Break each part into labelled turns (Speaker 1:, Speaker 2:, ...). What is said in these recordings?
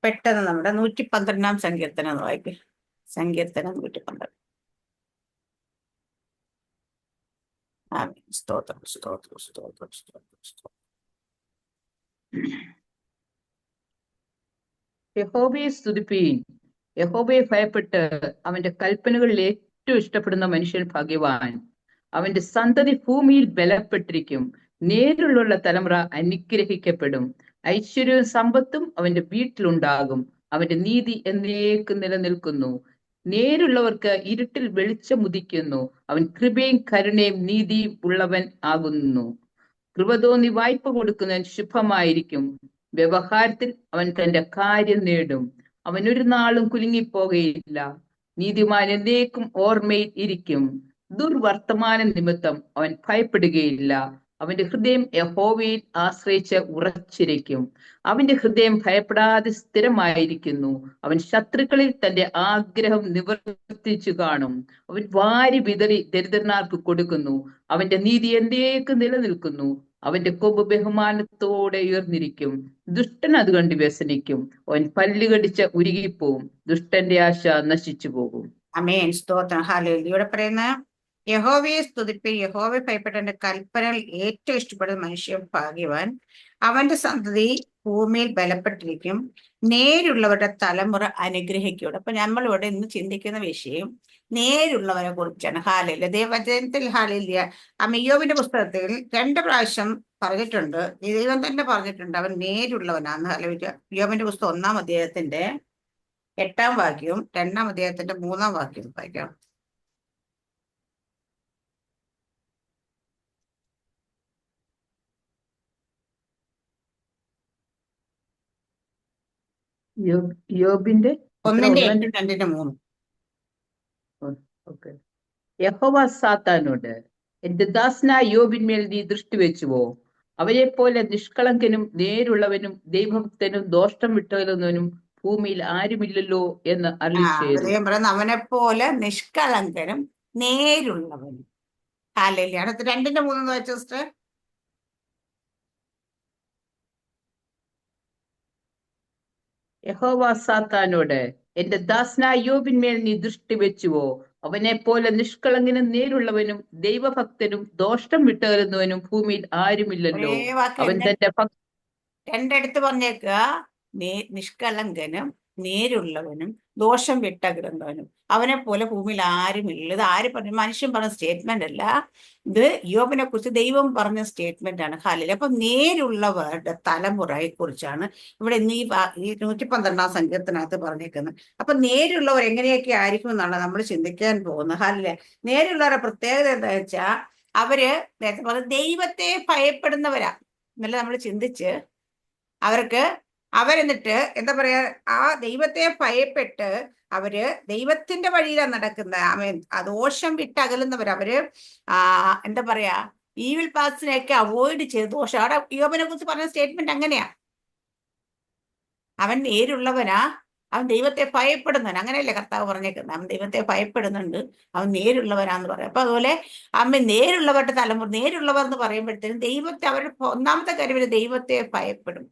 Speaker 1: പെട്ടെന്ന് നമ്മുടെ 112 സങ്കീർത്തനം എന്ന് വായിക്കും. സങ്കീർത്തനം 112. ആമേൻ. സ്തോത്രം സ്തോത്രം സ്തോത്രം സ്തോത്രം സ്തോത്രം.
Speaker 2: യഹോവയെ സ്തുതിപ്പീൻ. യഹോവയെ ഭയപ്പെട്ട് അവന്റെ കൽപ്പനകളിൽ ഏറ്റവും ഇഷ്ടപ്പെടുന്ന മനുഷ്യൻ ഭാഗ്യവാൻ. അവന്റെ സന്തതി ഭൂമിയിൽ ബലപ്പെട്ടിരിക്കും. നേരിലുള്ള തലമുറ അനുഗ്രഹിക്കപ്പെടും. ഐശ്വര്യവും സമ്പത്തും അവന്റെ വീട്ടിലുണ്ടാകും. അവന്റെ നീതി എന്നേക്കും നിലനിൽക്കുന്നു. നേരുള്ളവർക്ക് ഇരുട്ടിൽ വെളിച്ചം ഉദിക്കുന്നു. അവൻ കൃപയും കരുണയും നീതിയും ഉള്ളവൻ ആകുന്നു. കൃപ തോന്നി വായ്പ കൊടുക്കുന്നവൻ ശുഭമായിരിക്കും. വ്യവഹാരത്തിൽ അവൻ തന്റെ കാര്യം നേടും. അവൻ ഒരു നാളും കുലുങ്ങിപ്പോകയില്ല. നീതിമാൻ എന്നേക്കും ഓർമ്മയിൽ ഇരിക്കും. ദുർവർത്തമാന നിമിത്തം അവൻ ഭയപ്പെടുകയില്ല. അവന്റെ ഹൃദയം യഹോവയിൽ ആശ്രയിച്ച് ഉറച്ചിരിക്കും. അവന്റെ ഹൃദയം ഭയപ്പെടാതെ സ്ഥിരമായിരിക്കുന്നു. അവൻ ശത്രുക്കളിൽ തന്റെ ആഗ്രഹം നിവർത്തിച്ചു കാണും. അവൻ വാരി വിതറി ദരിദ്രന്മാർക്ക് കൊടുക്കുന്നു. അവന്റെ നീതി എന്നേക്കും നിലനിൽക്കുന്നു. അവന്റെ കൊമ്പ് ബഹുമാനത്തോടെ ഉയർന്നിരിക്കും. ദുഷ്ടൻ അത് കണ്ട് വ്യസനിക്കും. അവൻ പല്ലുകടിച്ച് ഉരുകിപ്പോവും. ദുഷ്ടന്റെ ആശ നശിച്ചു പോകും.
Speaker 1: ആമേൻ. സ്തോത്രം. ഹല്ലേലൂയ. ഇവിടെ പറയുന്ന യഹോവയെ സ്തുതിപ്പി, യഹോവയെ ഭയപ്പെട്ടവന്റെ കൽപ്പനകൾ ഏറ്റവും ഇഷ്ടപ്പെടുന്ന മനുഷ്യൻ ഭാഗ്യവാൻ. അവന്റെ സന്തതി ഭൂമിയിൽ ബലപ്പെട്ടിരിക്കും. നേരുള്ളവരുടെ തലമുറ അനുഗ്രഹിക്കും. അപ്പൊ നമ്മളിവിടെ ഇന്ന് ചിന്തിക്കുന്ന വിഷയം നേരുള്ളവരെ കുറിച്ചാണ്. ഹാലേലൂയ. ദൈവവചനത്തിൽ ഹാലേലൂയ യോബിന്റെ പുസ്തകത്തിൽ 2 പ്രാവശ്യം പറഞ്ഞിട്ടുണ്ട്. ദൈവം തന്നെ പറഞ്ഞിട്ടുണ്ട് അവൻ നേരുള്ളവനാന്ന്. ഹാലേലൂയ. യോബിന്റെ പുസ്തകം 1-ാം അധ്യായത്തിന്റെ 8-ാം വാക്യവും 2-ാം അധ്യായത്തിന്റെ 3-ാം വാക്യവും വായിക്കാം.
Speaker 2: യോബിന്റെ
Speaker 1: 1-ന്റെ 8, 2-ന്റെ 3.
Speaker 2: യഹോവ സാത്താനോട്, എന്റെ ദാസനായ യോബിന്മേൽ നീ ദൃഷ്ടി വെച്ചുവോ? അവരെ പോലെ നിഷ്കളങ്കനും നേരുള്ളവനും ദൈവഭക്തനും ദോഷം വിട്ടകലുന്നവനും ഭൂമിയിൽ ആരുമില്ലല്ലോ എന്ന് അരുളി ചെയ്തു.
Speaker 1: അവനെ പോലെ നിഷ്കളങ്കനും നേരുള്ളവനും. ഹാലേലൂയ. അടുത്ത 2-ന്റെ 3 വായിച്ച സിസ്റ്റർ.
Speaker 2: യഹോവ സാത്താനോട്, എന്റെ ദാസനായ യോബിന്മേൽ നീ ദൃഷ്ടി വെച്ചുവോ? അവനെ പോലെ നിഷ്കളങ്കനും നേരുള്ളവനും ദൈവഭക്തനും ദോഷം വിട്ടകലുന്നവനും ഭൂമിയിൽ ആരുമില്ലല്ലോ. അവൻ തന്റെ
Speaker 1: രണ്ടിടത്ത് പറഞ്ഞേക്കുക. നിഷ്കളങ്കനും നേരുള്ളവനും ദോഷം വിട്ടകലുന്നവനും അവനെ പോലെ ഭൂമിയിൽ ആരുമില്ല. ഇത് ആര് പറഞ്ഞു? മനുഷ്യൻ പറഞ്ഞ സ്റ്റേറ്റ്മെന്റ് അല്ല, ഇത് യോബിനെ കുറിച്ച് ദൈവം പറഞ്ഞ സ്റ്റേറ്റ്മെന്റ് ആണ്. ഹാലിൽ. അപ്പൊ നേരുള്ളവരുടെ തലമുറയെ കുറിച്ചാണ് ഇവിടെ ഇന്ന് ഈ 112-ാം സങ്കീർത്തനകത്ത് പറഞ്ഞേക്കുന്നത്. അപ്പൊ നേരുള്ളവർ എങ്ങനെയൊക്കെ ആയിരിക്കും എന്നാണ് നമ്മൾ ചിന്തിക്കാൻ പോകുന്നത്. ഹാലിലെ നേരുള്ളവരുടെ പ്രത്യേകത എന്താ വെച്ചാൽ അവര് നേരത്തെ പറഞ്ഞ ദൈവത്തെ ഭയപ്പെടുന്നവരാ എന്നല്ല നമ്മൾ ചിന്തിച്ച് അവരെന്നിട്ട് എന്താ പറയാ, ആ ദൈവത്തെ ഭയപ്പെട്ട് അവര് ദൈവത്തിന്റെ വഴിയിലാണ് നടക്കുന്നത്. ദോഷം വിട്ടകലുന്നവർ. അവര് എന്താ പറയാ, ഈവിൽ പാസിനെയൊക്കെ അവോയ്ഡ് ചെയ്ത് ദോഷം. അവിടെ യോബിനെ കുറിച്ച് പറഞ്ഞ സ്റ്റേറ്റ്മെന്റ് അങ്ങനെയാ. അവൻ നേരുള്ളവനാ, അവൻ ദൈവത്തെ ഭയപ്പെടുന്നവൻ. അങ്ങനെയല്ലേ കർത്താവ് പറഞ്ഞേക്കുന്നത്? അവൻ ദൈവത്തെ ഭയപ്പെടുന്നുണ്ട്, അവൻ നേരുള്ളവനാന്ന് പറയാം. അപ്പൊ അതുപോലെ നേരുള്ളവരുടെ തലമുറ, നേരുള്ളവർ എന്ന് പറയുമ്പോഴത്തേനും ദൈവത്തെ, അവരുടെ ഒന്നാമത്തെ കാര്യം ദൈവത്തെ ഭയപ്പെടും.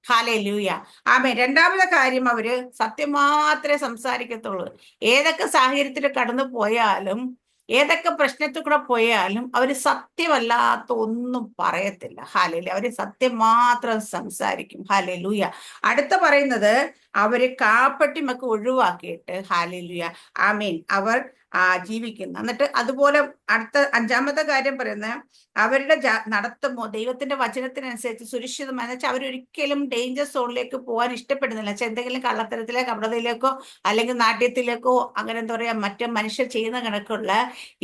Speaker 1: ഹല്ലേലൂയ. ആമേൻ. രണ്ടാമത്തെ കാര്യം അവര് സത്യം മാത്രമേ സംസാരിക്കത്തുള്ളൂ. ഏതൊക്കെ സാഹചര്യത്തിൽ കടന്നു പോയാലും ഏതൊക്കെ പ്രശ്നത്തിൽ കൂടെ പോയാലും അവര് സത്യമല്ലാത്ത ഒന്നും പറയത്തില്ല. ഹല്ലേലൂയ. അവര് സത്യം മാത്രം സംസാരിക്കും. ഹല്ലേലൂയ. അടുത്ത പറയുന്നത് അവര് കാപ്പട്ടിമൊക്കെ ഒഴിവാക്കിയിട്ട് ഹല്ലേലൂയ ആമേൻ അവർ ജീവിക്കുന്നു. എന്നിട്ട് അതുപോലെ അടുത്ത 5-ാമത്തെ കാര്യം പറയുന്നത് അവരുടെ നടത്തുമോ ദൈവത്തിന്റെ വചനത്തിനനുസരിച്ച് സുരക്ഷിതമായി. വെച്ചാൽ അവരൊരിക്കലും ഡേഞ്ചർ സോണിലേക്ക് പോകാൻ ഇഷ്ടപ്പെടുന്നില്ല. വെച്ചാൽ എന്തെങ്കിലും കള്ളത്തരത്തിലേക്കോ കപടതയിലേക്കോ അല്ലെങ്കിൽ നാട്യത്തിലേക്കോ അങ്ങനെ എന്താ പറയാ മറ്റു മനുഷ്യർ ചെയ്യുന്ന കണക്കുള്ള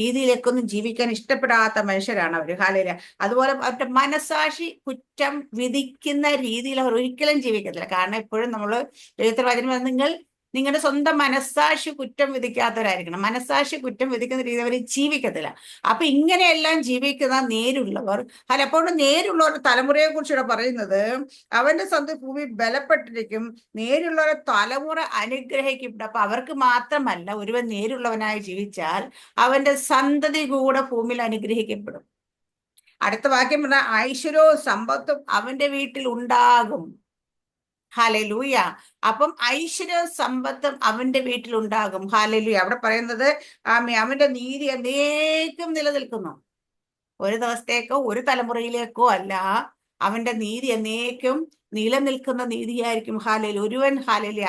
Speaker 1: രീതിയിലേക്കൊന്നും ജീവിക്കാൻ ഇഷ്ടപ്പെടാത്ത മനുഷ്യരാണ് അവർ. ഹാലേലൂയ. അതുപോലെ അവരുടെ മനസാക്ഷി കുറ്റം വിധിക്കുന്ന രീതിയിൽ അവർ ഒരിക്കലും ജീവിക്കത്തില്ല. കാരണം എപ്പോഴും നമ്മൾ ദൈവത്തിന്റെ വചനം നിങ്ങളുടെ സ്വന്തം മനസ്സാക്ഷി കുറ്റം വിധിക്കാത്തവരായിരിക്കണം. മനസ്സാക്ഷി കുറ്റം വിധിക്കുന്ന രീതി അവർ ജീവിക്കത്തില്ല. അപ്പൊ ഇങ്ങനെയെല്ലാം ജീവിക്കുന്ന നേരുള്ളവർ. അപ്പോൾ നേരുള്ളവരുടെ തലമുറയെ കുറിച്ചുകൂടെ പറയുന്നത് അവന്റെ സ്വന്തം ഭൂമി ബലപ്പെട്ടിരിക്കും, നേരുള്ളവരുടെ തലമുറ അനുഗ്രഹിക്കപ്പെടും. അപ്പൊ അവർക്ക് മാത്രമല്ല, ഒരുവൻ നേരുള്ളവനായി ജീവിച്ചാൽ അവന്റെ സന്തതി കൂടെ ഭൂമിയിൽ അനുഗ്രഹിക്കപ്പെടും. അടുത്ത വാക്യം പറഞ്ഞാൽ ഐശ്വര്യവും സമ്പത്തും അവന്റെ വീട്ടിൽ ഉണ്ടാകും. ഹല്ലേലൂയ. അപ്പം ഐശ്വര്യവും സമ്പത്തും അവന്റെ വീട്ടിലുണ്ടാകും. ഹല്ലേലൂയ. അവിടെ പറയുന്നത് അവന്റെ നീതി എന്നേക്കും നിലനിൽക്കുന്നു. ഒരു ദിവസത്തേക്കോ ഒരു തലമുറയിലേക്കോ അല്ല, അവന്റെ നീതി എന്നേക്കും നിലനിൽക്കുന്ന നീതിയായിരിക്കും. ഹാലേലു. ഒരുവൻ ഹാലേലു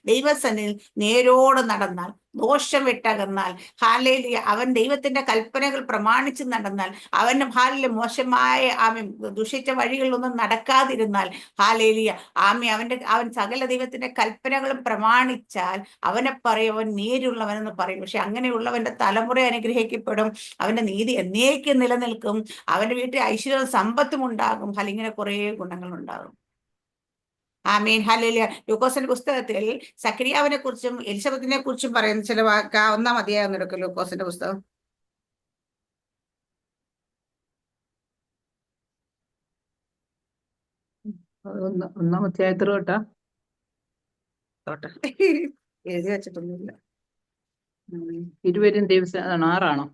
Speaker 1: ദൈവസന്നിധിയിൽ നേരോടെ നടന്നാൽ, ദോഷം വിട്ടകന്നാൽ, ഹാലേലു അവൻ ദൈവത്തിന്റെ കൽപ്പനകൾ പ്രമാണിച്ച് നടന്നാൽ, അവന്റെ ഹാലിലെ മോശമായ ദുഷിച്ച വഴികളിലൊന്നും നടക്കാതിരുന്നാൽ, ഹാലേലിയ അവൻ സകല ദൈവത്തിന്റെ കൽപ്പനകളും പ്രമാണിച്ചാൽ അവനെ പറയും, അവൻ നേരുള്ളവനെന്ന് പറയും. പക്ഷെ അങ്ങനെയുള്ളവന്റെ തലമുറ അനുഗ്രഹിക്കപ്പെടും, അവന്റെ നീതി എന്നേക്കും നിലനിൽക്കും, അവന്റെ വീട്ടിൽ ഐശ്വര്യവും സമ്പത്തും ഉണ്ടാകും. ഇങ്ങനെ കുറെ ഗുണങ്ങൾ ഉണ്ടാകും. ആമീൻ. ഹല്ലേലൂയ. ലൂക്കോസിന്റെ പുസ്തകത്തിൽ സക്കരിയാവിനെ കുറിച്ചും എലിസബത്തിനെ കുറിച്ചും പറയുന്ന ചില 1-ാം അധ്യായം എടുക്കും ലൂക്കോസിന്റെ പുസ്തകം.
Speaker 2: ഒന്നാം അധ്യായത്തിൽ തൊട്ടാ
Speaker 1: എഴുതി വെച്ചിട്ടൊന്നുമില്ല.
Speaker 2: ഇരുവരും ദിവസം 6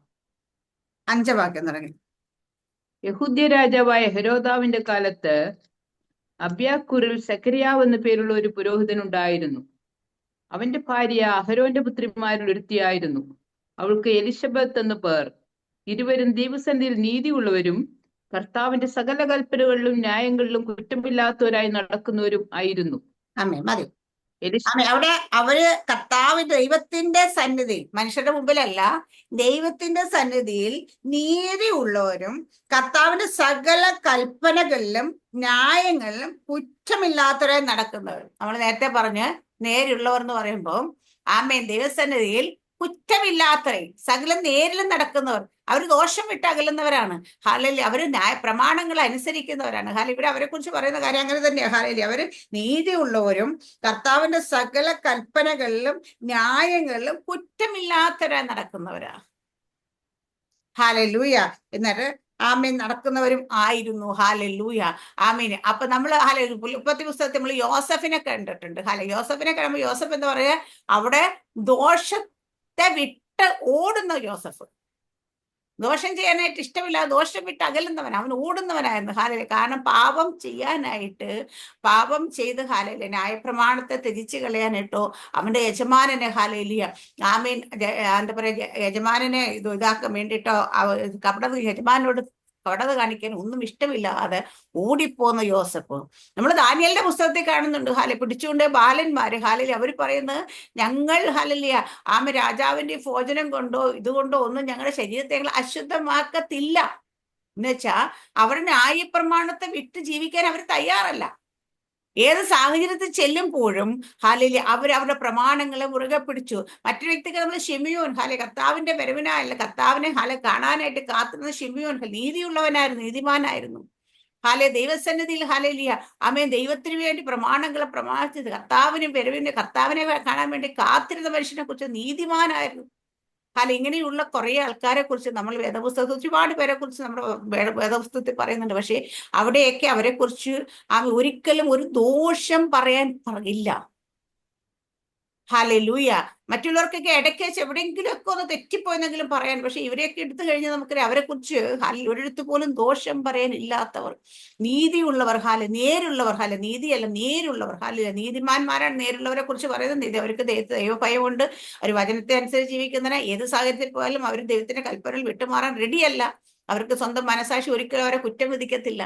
Speaker 1: 5 വാക്യം തുടങ്ങി.
Speaker 2: യഹൂദ്യ രാജാവായ ഹെരോദാവിന്റെ കാലത്ത് അബ്യാക്കൂരിൽ സക്കരിയാവ് എന്ന പേരുള്ള ഒരു പുരോഹിതൻ ഉണ്ടായിരുന്നു. അവന്റെ ഭാര്യ അഹരോന്റെ പുത്രിമാരിൽ ഒരുത്തിയായിരുന്നു. അവൾക്ക് എലിശബത്ത് എന്ന് പേർ. ഇരുവരും ദൈവസന്നിധിയിൽ നീതിയുള്ളവരും കർത്താവിന്റെ സകല കൽപ്പനകളിലും ന്യായങ്ങളിലും കുറ്റമില്ലാത്തവരായി നടക്കുന്നവരും ആയിരുന്നു.
Speaker 1: മതി. അവിടെ അവര് കർത്താവിന്റെ ദൈവത്തിന്റെ സന്നിധി, മനുഷ്യരുടെ മുമ്പിലല്ല, ദൈവത്തിന്റെ സന്നിധിയിൽ നീതിയുള്ളവരും കർത്താവിന്റെ സകല കൽപ്പനകളിലും ന്യായങ്ങളിലും കുറ്റമില്ലാത്തവരായി നടക്കുന്നവർ. നമ്മൾ നേരത്തെ പറഞ്ഞ് നേരുള്ളവർ എന്ന് പറയുമ്പോൾ ദൈവസന്നിധിയിൽ കുറ്റമില്ലാത്തവരെ, സകല നേരിലും നടക്കുന്നവർ, അവർ ദോഷം വിട്ട് അകലുന്നവരാണ്. ഹാലലി അവര് പ്രമാണങ്ങൾ അനുസരിക്കുന്നവരാണ്. ഇവിടെ അവരെ കുറിച്ച് പറയുന്ന കാര്യം അങ്ങനെ തന്നെയാണ്. ഹാലലി അവര് നീതിയുള്ളവരും കർത്താവിന്റെ സകല കൽപ്പനകളിലും ന്യായങ്ങളിലും കുറ്റമില്ലാത്തവരായി നടക്കുന്നവരാ. ഹാലലൂയ. എന്നിട്ട് നടക്കുന്നവരും ആയിരുന്നു. ഹാലലൂയ. അപ്പൊ നമ്മൾ ഉൽപ്പത്തി പുസ്തകത്തിൽ നമ്മൾ യോസഫിനെ കണ്ടിട്ടുണ്ട്. യോസഫിനെ കാണുമ്പോൾ യോസഫ് എന്താ പറയാ, അവിടെ ദോഷത്തെ വിട്ട് ഓടുന്ന യോസഫ്, ദോഷം ചെയ്യാനായിട്ട് ഇഷ്ടമില്ല, ദോഷം വിട്ട് അകലുന്നവൻ, അവൻ ഓടുന്നവനായിരുന്നു. കാരണം പാപം ചെയ്യാനായിട്ട്, പാപം ചെയ്ത് ന്യായപ്രമാണത്തെ ത്യജിച്ച് കളയാനായിട്ടോ അവന്റെ യജമാനനെ എന്താ പറയാ, യജമാനനെ ഇതാക്കാൻ വേണ്ടിയിട്ടോ യജമാനോട് കപടത കാണിക്കാൻ ഒന്നും ഇഷ്ടമില്ലാതെ ഓടിപ്പോന്ന യോസഫ്. നമ്മൾ ദാനിയേലിന്റെ പുസ്തകത്തിൽ കാണുന്നുണ്ട്. പിടിച്ചുകൊണ്ട് ബാലന്മാര് അവർ പറയുന്നത്, ഞങ്ങൾ രാജാവിന്റെ ഭോജനം കൊണ്ടോ ഇതുകൊണ്ടോ ഒന്നും ഞങ്ങളുടെ ശരീരത്തെ അശുദ്ധമാക്കത്തില്ല എന്നുവെച്ചാ അവർ ന്യായപ്രമാണത്തെ വിട്ട് ജീവിക്കാൻ അവർ തയ്യാറല്ല. ഏത് സാഹചര്യത്തിൽ ചെല്ലുമ്പോഴും അവരുടെ പ്രമാണങ്ങളെ മുറുകെ പിടിച്ചു. മറ്റൊരു വ്യക്തിക്ക് നമ്മൾ ശിമിയോൻ കർത്താവിന്റെ വരവിനായല്ല, കർത്താവിനെ കാണാനായിട്ട് കാത്തുന്ന ശിമിയോൻ നീതിയുള്ളവനായിരുന്നു, നീതിമാനായിരുന്നു. ദൈവസന്നിധിയിൽ ദൈവത്തിന് വേണ്ടി പ്രമാണങ്ങളെ പ്രമാണിച്ചത്, കർത്താവിനെ കാണാൻ വേണ്ടി കാത്തിരുന്ന മനുഷ്യനെ കുറിച്ച് നീതിമാനായിരുന്നു. ഇങ്ങനെയുള്ള കുറെ ആൾക്കാരെ കുറിച്ച് നമ്മൾ വേദപുസ്തകത്തിൽ ഒരുപാട് പേരെ കുറിച്ച് നമ്മുടെ വേദപുസ്തകത്തിൽ പറയുന്നുണ്ട്. പക്ഷെ അവിടെയൊക്കെ അവരെ കുറിച്ച് ഒരിക്കലും ഒരു ദോഷം പറയാൻ പറയില്ല. ഹല്ലേലൂയ. മറ്റുള്ളവർക്കൊക്കെ ഇടയ്ക്ക് വെച്ച് എവിടെയെങ്കിലും ഒക്കെ ഒന്ന് തെറ്റിപ്പോയെന്നെങ്കിലും പറയാൻ. പക്ഷെ ഇവരെയൊക്കെ എടുത്തു കഴിഞ്ഞാൽ നമുക്കറിയാം അവരെ കുറിച്ച് ഒരിടത്ത് പോലും ദോഷം പറയാൻ ഇല്ലാത്തവർ, നീതിയുള്ളവർ, നേരുള്ളവർ, നീതിയല്ല നേരുള്ളവർ, നീതിമാന്മാരാണ് നേരുള്ളവരെ കുറിച്ച് പറയുന്നത്. അവർക്ക് ദൈവഭയമുണ്ട്, അവർ വചനത്തെ അനുസരിച്ച് ജീവിക്കുന്നതിന് ഏത് സാഹചര്യത്തിൽ പോയാലും അവർ ദൈവത്തിന്റെ കൽപ്പനകൾ വിട്ടുമാറാൻ റെഡിയല്ല. അവർക്ക് സ്വന്തം മനസാക്ഷി ഒരിക്കലും അവരെ കുറ്റം വിധിക്കത്തില്ല.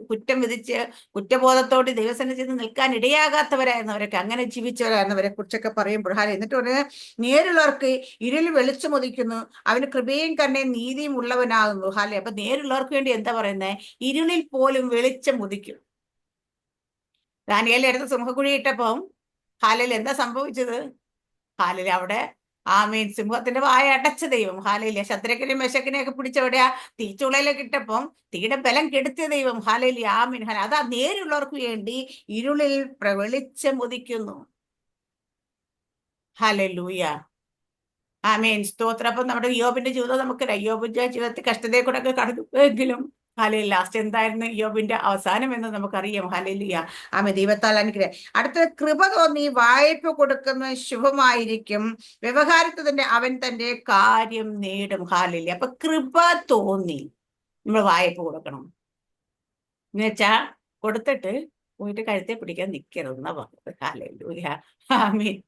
Speaker 1: കുറ്റം വിധിച്ച് കുറ്റബോധത്തോട് ദൈവസന്നിധിയിൽ നിൽക്കാൻ ഇടയാകാത്തവരായിരുന്നു അവരൊക്കെ, അങ്ങനെ ജീവിച്ചവരായിരുന്നവരെ കുറിച്ചൊക്കെ പറയുമ്പോൾ എന്നിട്ട് പറയുന്നത്, നേരുള്ളവർക്ക് ഇരുളിൽ വെളിച്ചം ഉദിക്കുന്നു, അവന് കൃപയും കരുണയും നീതിയും ഉള്ളവനാകുന്നു. അപ്പൊ നേരുള്ളവർക്ക് വേണ്ടി എന്താ പറയുന്നത്, ഇരുളിൽ പോലും വെളിച്ചം ഉദിക്കും. ദാനിയേലിന്റെ അടുത്ത് സിംഹക്കുഴി ഇട്ടപ്പം എന്താ സംഭവിച്ചത്? അവിടെ സിംഹത്തിന്റെ വായ അടച്ച ദൈവം. ശത്രുക്കളെയും മെശക്കിനെയൊക്കെ പിടിച്ചവിടെയാ തീച്ചുളയിലേക്ക് ഇട്ടപ്പം തീയുടെ ബലം കെടുത്തിയ ദൈവം. അതാ നേരുള്ളവർക്ക് വേണ്ടി ഇരുളിൽ വെളിച്ചം ഉദിക്കുന്നു. ഹല്ലേലൂയ. സ്തോത്രം. അപ്പം നമ്മുടെ യോബിന്റെ ജീവിതം നമുക്കറിയാം. യോബിന്റെ ജീവിതത്തിൽ കഷ്ടതയെ കൂടെ ഒക്കെ കടന്നുപോയെങ്കിലും ലാസ്റ്റ് എന്തായിരുന്നു യോബിന്റെ അവസാനം എന്ന് നമുക്കറിയാം. ഹല്ലേലൂയ. ദൈവത്താൽ അനുഗ്രഹം. അടുത്ത, കൃപ തോന്നി വായ്പ കൊടുക്കുന്ന ശുഭമായിരിക്കും, വ്യവഹാരത്തിന്റെ അവൻ തന്റെ കാര്യം നേടും. ഹല്ലേലൂയ. അപ്പൊ കൃപ തോന്നി നമ്മൾ വായ്പ കൊടുക്കണം എന്നുവെച്ചാ കൊടുത്തിട്ട് പോയിട്ട് കഴുത്തെ പിടിക്കാൻ നിൽക്കരുതെന്നാ പറഞ്ഞത്. ഹല്ലേലൂയ. ആമേൻ.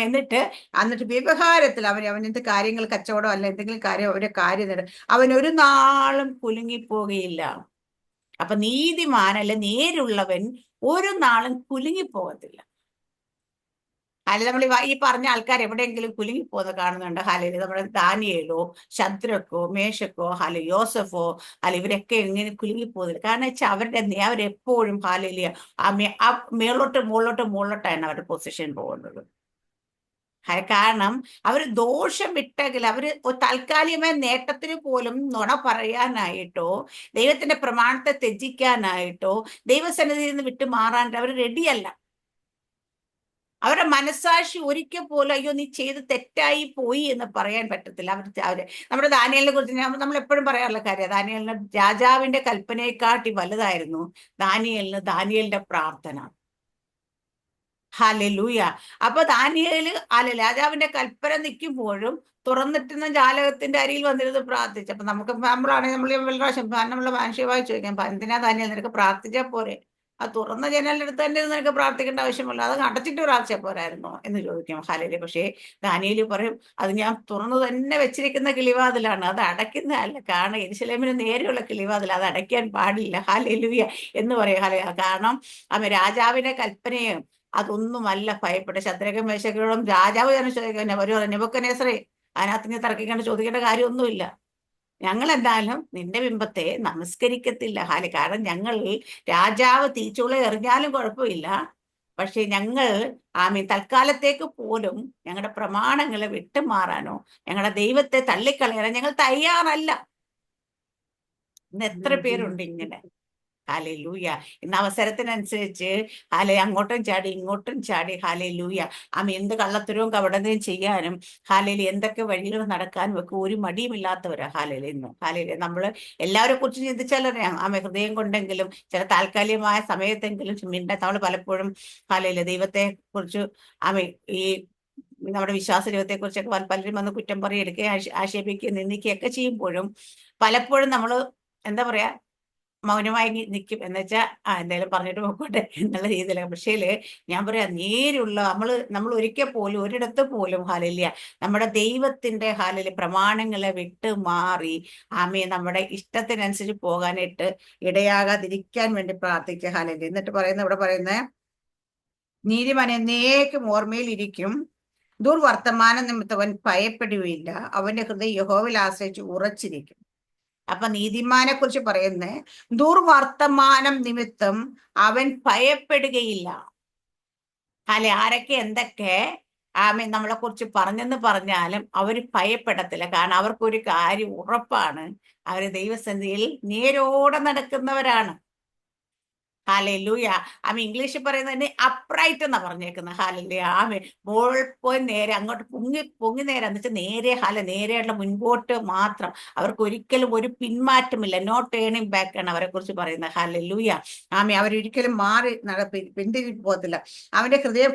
Speaker 1: എന്നിട്ട് വ്യവഹാരത്തിൽ അവനെന്ത് കാര്യങ്ങൾ, കച്ചവടം അല്ല എന്തെങ്കിലും കാര്യം, അവന്റെ കാര്യം അവൻ ഒരു നാളും കുലുങ്ങിപ്പോകുകയില്ല. അപ്പൊ നീതിമാനല്ല നേരുള്ളവൻ ഒരു നാളും കുലുങ്ങിപ്പോകത്തില്ല. അല്ല, നമ്മൾ ഈ പറഞ്ഞ ആൾക്കാർ എവിടെയെങ്കിലും കുലുങ്ങിപ്പോകുന്ന കാണുന്നുണ്ട്? ഹാലയില് നമ്മുടെ ദാനിയേലോ, ശദ്രക്കോ, മേശക്കോ, യോസഫോ, ഇവരൊക്കെ എങ്ങനെ കുലുങ്ങിപ്പോകുന്നില്ല? കാരണം വെച്ചാൽ അവരെപ്പോഴും ഹാലയില് ആ മുകളിലോട്ടാണ് അവരുടെ പൊസിഷൻ പോകുന്നത്. കാരണം അവർ ദോഷം വിട്ടെങ്കിൽ അവര് താൽക്കാലികമായ നേട്ടത്തിന് പോലും നുണ പറയാനായിട്ടോ ദൈവത്തിന്റെ പ്രമാണത്തെ ത്യജിക്കാനായിട്ടോ ദൈവസന്നിധിയിൽ നിന്ന് വിട്ടു മാറാനായിട്ട് അവർ റെഡിയല്ല. അവരുടെ മനസ്സാക്ഷി ഒരിക്കൽ പോലും അയ്യോ നീ ചെയ്ത് തെറ്റായി പോയി എന്ന് പറയാൻ പറ്റത്തില്ല. അവര് നമ്മുടെ ദാനിയേലിനെ കുറിച്ച് നമ്മൾ എപ്പോഴും പറയാറുള്ള കാര്യം, ദാനിയേലിന് രാജാവിന്റെ കൽപ്പനയെക്കാട്ടി വലുതായിരുന്നു ദാനിയേലിന്റെ പ്രാർത്ഥന. ഹല്ലേലൂയ. അപ്പൊ ദാനിയേല് രാജാവിന്റെ കൽപ്പന നിൽക്കുമ്പോഴും തുറന്നിട്ടുന്ന ജാലകത്തിന്റെ അരിയിൽ വന്നിരുന്ന് പ്രാർത്ഥിച്ചു. അപ്പൊ നമ്മളാണെങ്കിൽ നമ്മളെ മാനുഷികമായി ചോദിക്കാം, എന്തിനാ ദാനിയേൽ നിനക്ക് പ്രാർത്ഥിച്ചാൽ പോരെ? ആ തുറന്ന ജനലിന്റെ അടുത്ത് തന്നെ നിനക്ക് പ്രാർത്ഥിക്കേണ്ട ആവശ്യമില്ല, അത് അടച്ചിട്ട് പ്രാർത്ഥിച്ചാൽ പോരായിരുന്നോ എന്ന് ചോദിക്കാം. ഹല്ലേലൂയ. പക്ഷേ ദാനിയേല് പറയും, അത് ഞാൻ തുറന്നു തന്നെ വെച്ചിരിക്കുന്ന കിളിവാതിലാണ്, അത് അടയ്ക്കുന്നതല്ല. കാരണം യെരൂശലേമിന് നേരെയുള്ള കിളിവാതിൽ, അത് അടയ്ക്കാൻ പാടില്ല. ഹല്ലേലൂയ എന്ന് പറയാം. കാരണം രാജാവിന്റെ കൽപ്പനയും അതൊന്നുമല്ല ഭയപ്പെട്ട ശദ്രക്കും മേശകളും രാജാവ് തന്നെ ചോദിക്കാൻ നെബൂഖദ്നേസറേ, അതിനകത്ത് നീ തർക്കിക്കേണ്ട ചോദിക്കേണ്ട കാര്യമൊന്നുമില്ല. ഞങ്ങൾ എന്തായാലും നിന്റെ ബിംബത്തെ നമസ്കരിക്കത്തില്ല. കാരണം ഞങ്ങൾ രാജാവ് തീച്ചുള എറിഞ്ഞാലും കുഴപ്പമില്ല, പക്ഷെ ഞങ്ങൾ തൽക്കാലത്തേക്ക് പോലും ഞങ്ങളുടെ പ്രമാണങ്ങളെ വിട്ടുമാറാനോ ഞങ്ങളുടെ ദൈവത്തെ തള്ളിക്കളയാനോ ഞങ്ങൾ തയ്യാറല്ല. ഇന്ന് എത്ര പേരുണ്ട് ഇങ്ങനെ? ഹല്ലേലൂയ. ഇന്ന് അവസരത്തിനനുസരിച്ച് അങ്ങോട്ടും ചാടി ഇങ്ങോട്ടും ചാടി ഹല്ലേലൂയ എന്ത് കള്ളത്തരവും കപടതയും ചെയ്യാനും എന്തൊക്കെ വഴികൾ നടക്കാനും ഒക്കെ ഒരു മടിയുമില്ലാത്തവരാ ഇന്ന്. നമ്മള് എല്ലാവരെ കുറിച്ച് ചിന്തിച്ചാലറിയാം, ഹൃദയം കൊണ്ടെങ്കിലും ചില താൽക്കാലികമായ സമയത്തെങ്കിലും നമ്മൾ പലപ്പോഴും ദൈവത്തെ കുറിച്ച് ഈ നമ്മുടെ വിശ്വാസ ജീവിതത്തെ കുറിച്ചൊക്കെ പലരും വന്ന് കുറ്റം പറയുകയും ആക്ഷേപിക്കുകയും നിന്ദിക്കുകയൊക്കെ ചെയ്യുമ്പോഴും പലപ്പോഴും നമ്മൾ എന്താ പറയാ മൗനമായി നിൽക്കും. എന്ന് വെച്ചാൽ എന്തായാലും പറഞ്ഞിട്ട് പോയിക്കോട്ടെ എന്നുള്ള രീതിയിലാണ്. പക്ഷേ ഞാൻ പറയാം, നേരുള്ള നമ്മൾ ഒരിക്കൽ പോലും ഒരിടത്ത് പോലും നമ്മുടെ ദൈവത്തിന്റെ പ്രമാണങ്ങളെ വിട്ട് മാറി നമ്മുടെ ഇഷ്ടത്തിനനുസരിച്ച് പോകാനായിട്ട് ഇടയാകാതിരിക്കാൻ വേണ്ടി പ്രാർത്ഥിക്കുക. എന്നിട്ട് ഇവിടെ പറയുന്നത്, നീതിമാൻ എന്നേക്കും ഓർമ്മയിൽ ഇരിക്കും, ദുർവർത്തമാന നിമിത്തവൻ ഭയപ്പെടുകയില്ല, അവന്റെ ഹൃദയം യഹോവയിൽ ആശ്രയിച്ച് ഉറച്ചിരിക്കും. അപ്പൊ നീതിമാനെ കുറിച്ച് പറയുന്നേ, ദുർവർത്തമാനം നിമിത്തം അവൻ ഭയപ്പെടുകയില്ല. ആരൊക്കെ എന്തൊക്കെ നമ്മളെ കുറിച്ച് പറഞ്ഞെന്ന് പറഞ്ഞാലും അവര് ഭയപ്പെടത്തില്ല. കാരണം അവർക്കൊരു കാര്യം ഉറപ്പാണ്, അവര് ദൈവസന്നിധിയിൽ നേരോടെ നടക്കുന്നവരാണ്. ഹല്ലേലൂയ. ഇംഗ്ലീഷിൽ പറയുന്നതിന് അപ്രൈറ്റ് എന്നാ പറഞ്ഞേക്കുന്നത്. ഹല്ലേലൂയ. ബോൾ പോയി നേരെ അങ്ങോട്ട് പൊങ്ങി നേരെ എന്ന് വെച്ചാൽ നേരെയുള്ള മുൻപോട്ട് മാത്രം. അവർക്ക് ഒരിക്കലും ഒരു പിന്മാറ്റമില്ല. നോ ടേണിംഗ് ബാക്ക് ആണ് അവരെ കുറിച്ച് പറയുന്നത്. ഹല്ലേലൂയ. അവരൊരിക്കലും മാറി പിന്തിരി പോകത്തില്ല. അവന്റെ ഹൃദയം